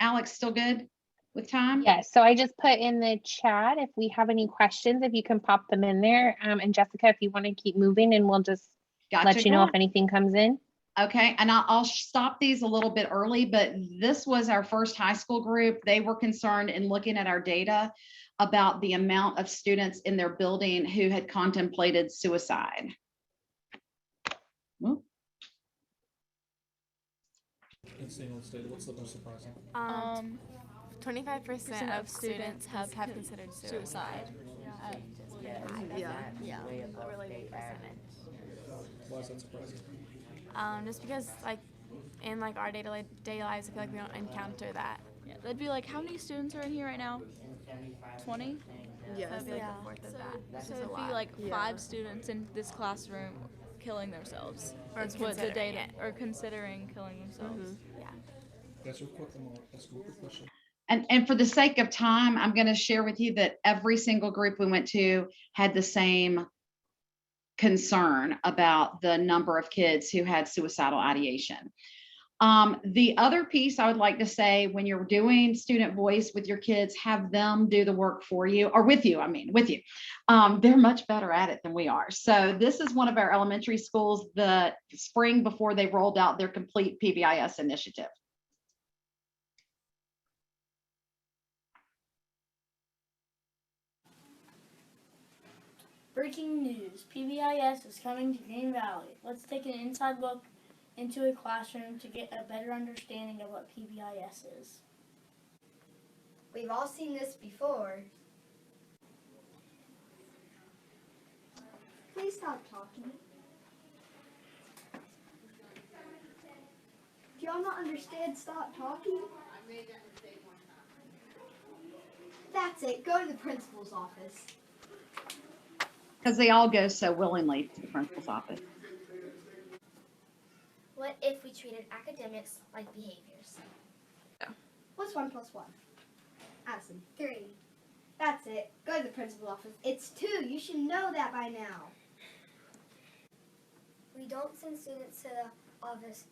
Alex, still good with time? Yes, so I just put in the chat if we have any questions, if you can pop them in there. And Jessica, if you want to keep moving, and we'll just let you know if anything comes in. Okay, and I'll stop these a little bit early, but this was our first high school group. They were concerned in looking at our data about the amount of students in their building who had contemplated suicide. In single state, what's the most surprising? 25% of students have considered suicide. Yeah. A really big percentage. Why is that surprising? Just because, like, in like our daily lives, I feel like we don't encounter that. Yeah, that'd be like, how many students are in here right now? 20? Yeah, so that'd be like a fourth of that. So it'd be like 5 students in this classroom killing themselves. Or That's what the considering data, it. or considering killing themselves. Yeah. That's a quick question. And for the sake of time, I'm going to share with you that every single group we went to had the same concern about the number of kids who had suicidal ideation. The other piece I would like to say, when you're doing student voice with your kids, have them do the work for you, or with you. They're much better at it than we are. So this is one of our elementary schools, the spring before they rolled out their complete PBIS initiative. Breaking news, PBIS is coming to Green Valley. Let's take an inside look into a classroom to get a better understanding of what PBIS is. We've all seen this before. Please stop talking. Do y'all not understand? Stop talking. That's it. Go to the principal's office. Because they all go so willingly to the principal's office. What if we treated academics like behaviors? What's 1 plus 1? Addison. 3. That's it. Go to the principal's office. It's 2. You should know that by now. We don't send students to the office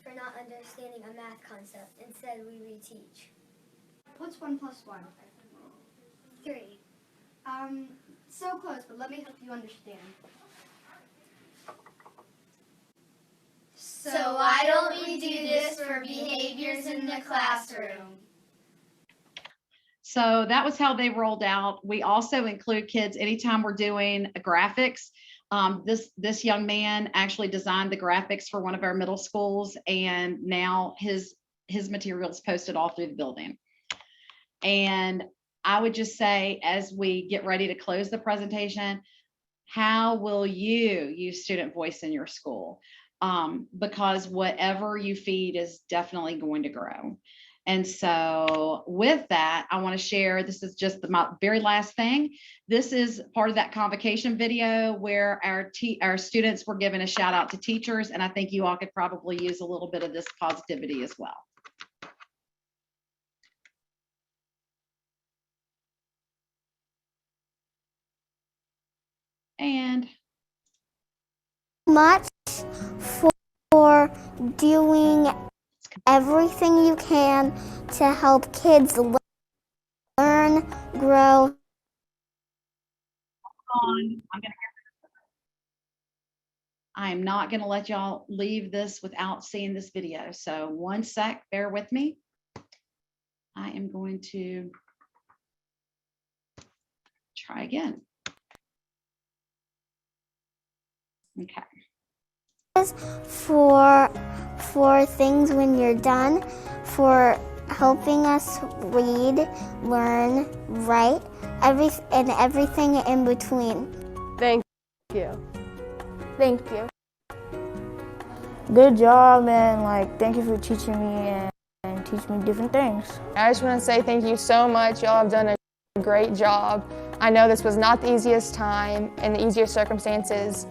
for not understanding a math concept. Instead, we reteach. What's 1 plus 1? 3. So close, but let me help you understand. So why don't we do this for behaviors in the classroom? So that was how they rolled out. We also include kids anytime we're doing graphics. This young man actually designed the graphics for one of our middle schools, and now his material is posted all through the building. And I would just say, as we get ready to close the presentation, how will you use student voice in your school? Because whatever you feed is definitely going to grow. And so with that, I want to share, this is just my very last thing. This is part of that convocation video where our students were given a shout out to teachers. And I think you all could probably use a little bit of this positivity as well. And Much for doing everything you can to help kids learn, grow. I'm not going to let y'all leave this without seeing this video. So 1 sec, bear with me. I am going to try again. Okay. For things when you're done, for helping us read, learn, write, and everything in between. Thank you. Thank you. Good job, and thank you for teaching me and teaching me different things. I just want to say thank you so much. Y'all have done a great job. I know this was not the easiest time and the easiest circumstances,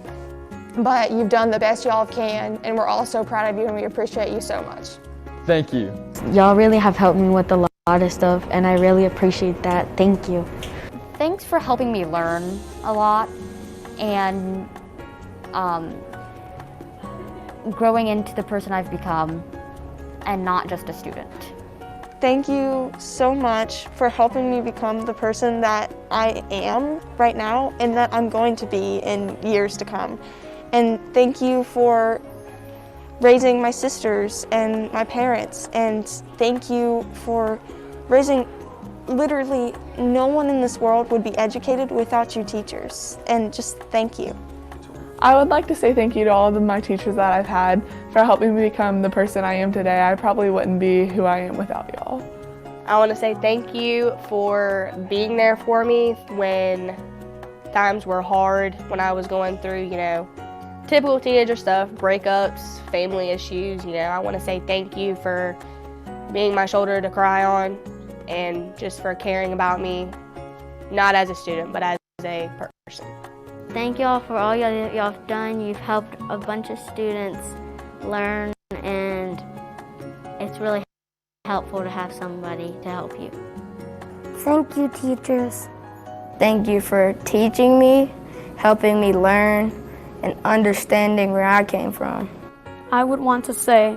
but you've done the best y'all can, and we're all so proud of you, and we appreciate you so much. Thank you. Y'all really have helped me with a lot of stuff, and I really appreciate that. Thank you. Thanks for helping me learn a lot and growing into the person I've become and not just a student. Thank you so much for helping me become the person that I am right now and that I'm going to be in years to come. And thank you for raising my sisters and my parents, and thank you for raising literally no one in this world would be educated without you teachers, and just thank you. I would like to say thank you to all of my teachers that I've had for helping me become the person I am today. I probably wouldn't be who I am without y'all. I want to say thank you for being there for me when times were hard, when I was going through, typical teenager stuff, breakups, family issues. I want to say thank you for being my shoulder to cry on and just for caring about me, not as a student, but as a person. Thank y'all for all y'all have done. You've helped a bunch of students learn, and it's really helpful to have somebody to help you. Thank you, teachers. Thank you for teaching me, helping me learn, and understanding where I came from. I would want to say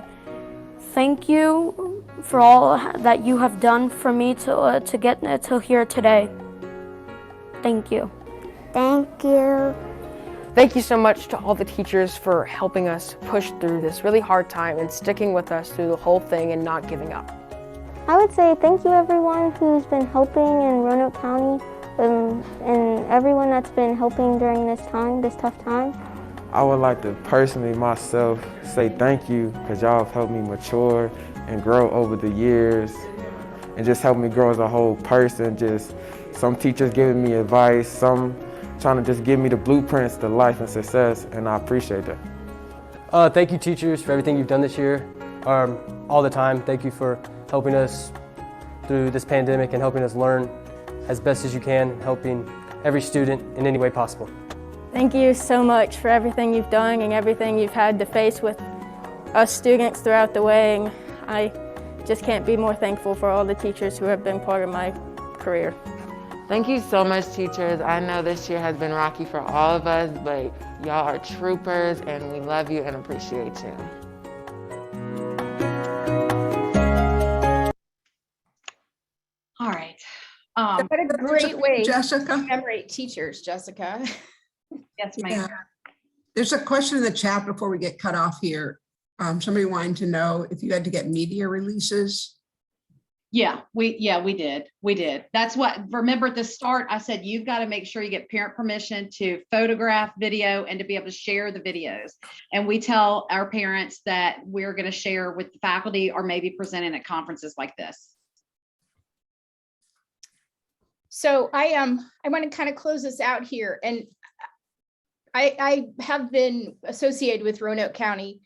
thank you for all that you have done for me to get to here today. Thank you. Thank you. Thank you so much to all the teachers for helping us push through this really hard time and sticking with us through the whole thing and not giving up. I would say thank you everyone who's been helping in Roanoke County and everyone that's been helping during this tough time. I would like to personally myself say thank you because y'all have helped me mature and grow over the years and just help me grow as a whole person. Just some teachers giving me advice, some trying to just give me the blueprints to life and success, and I appreciate that. Thank you teachers for everything you've done this year, all the time. Thank you for helping us through this pandemic and helping us learn as best as you can, helping every student in any way possible. Thank you so much for everything you've done and everything you've had to face with us students throughout the way. And I just can't be more thankful for all the teachers who have been part of my career. Thank you so much, teachers. I know this year has been rocky for all of us, but y'all are troopers and we love you and appreciate you. All right. What a great way Jessica? to commemorate teachers, Jessica. Yes, ma'am. Yeah. There's a question in the chat before we get cut off here. Somebody wanted to know if you had to get media releases. Yeah, we did. We did. That's what, remember at the start, I said, you've got to make sure you get parent permission to photograph video and to be able to share the videos. And we tell our parents that we're going to share with the faculty or maybe presenting at conferences like this. So I want to kind of close this out here. And I have been associated with Roanoke County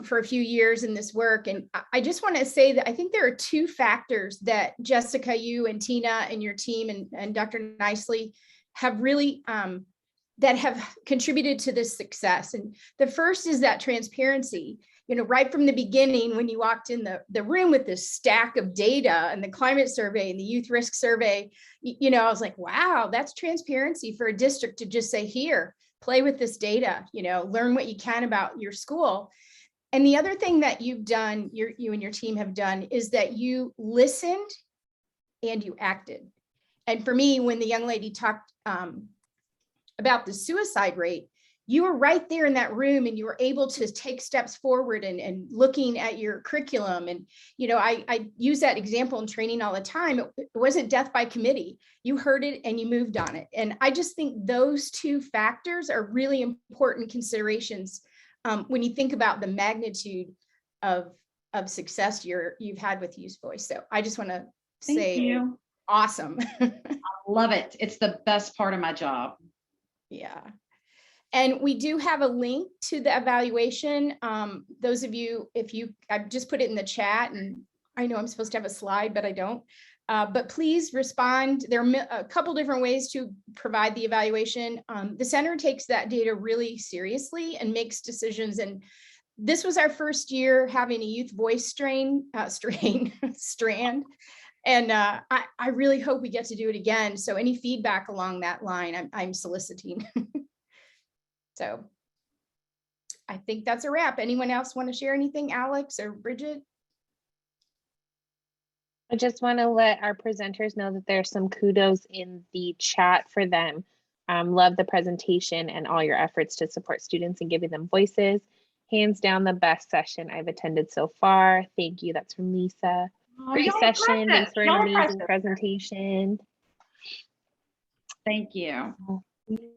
for a few years in this work. And I just want to say that I think there are two factors that Jessica, you and Tina and your team and Dr. Nicely have really, that have contributed to this success. And the first is that transparency. You know, right from the beginning, when you walked in the room with this stack of data and the climate survey and the youth risk survey, you know, I was like, wow, that's transparency for a district to just say, here, play with this data, you know, learn what you can about your school. And the other thing that you've done, you and your team have done, is that you listened and you acted. And for me, when the young lady talked about the suicide rate, you were right there in that room and you were able to take steps forward and looking at your curriculum. And, you know, I use that example in training all the time. It wasn't death by committee. You heard it and you moved on it. And I just think those two factors are really important considerations when you think about the magnitude of success you've had with Youth Voice. So I just want to say awesome. I love it. It's the best part of my job. Yeah. And we do have a link to the evaluation. Those of you, I've just put it in the chat, and I know I'm supposed to have a slide, but I don't. But please respond. There are a couple different ways to provide the evaluation. The center takes that data really seriously and makes decisions. And this was our first year having a Youth Voice strand. And I really hope we get to do it again. So any feedback along that line, I'm soliciting. So I think that's a wrap. Anyone else want to share anything, Alex or Bridget? I just want to let our presenters know that there's some kudos in the chat for them. Love the presentation and all your efforts to support students and giving them voices. Hands down the best session I've attended so far. Thank you. That's from Lisa. Great session. Thanks for an amazing presentation. Thank you.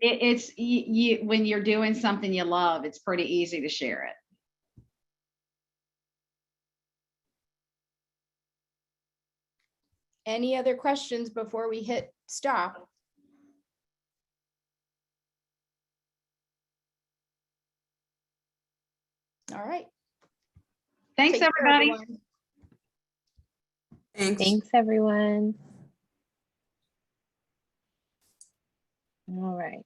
It's you when you're doing something you love, it's pretty easy to share it. Any other questions before we hit stop? All right. Thanks, everybody. Thanks, everyone. All right.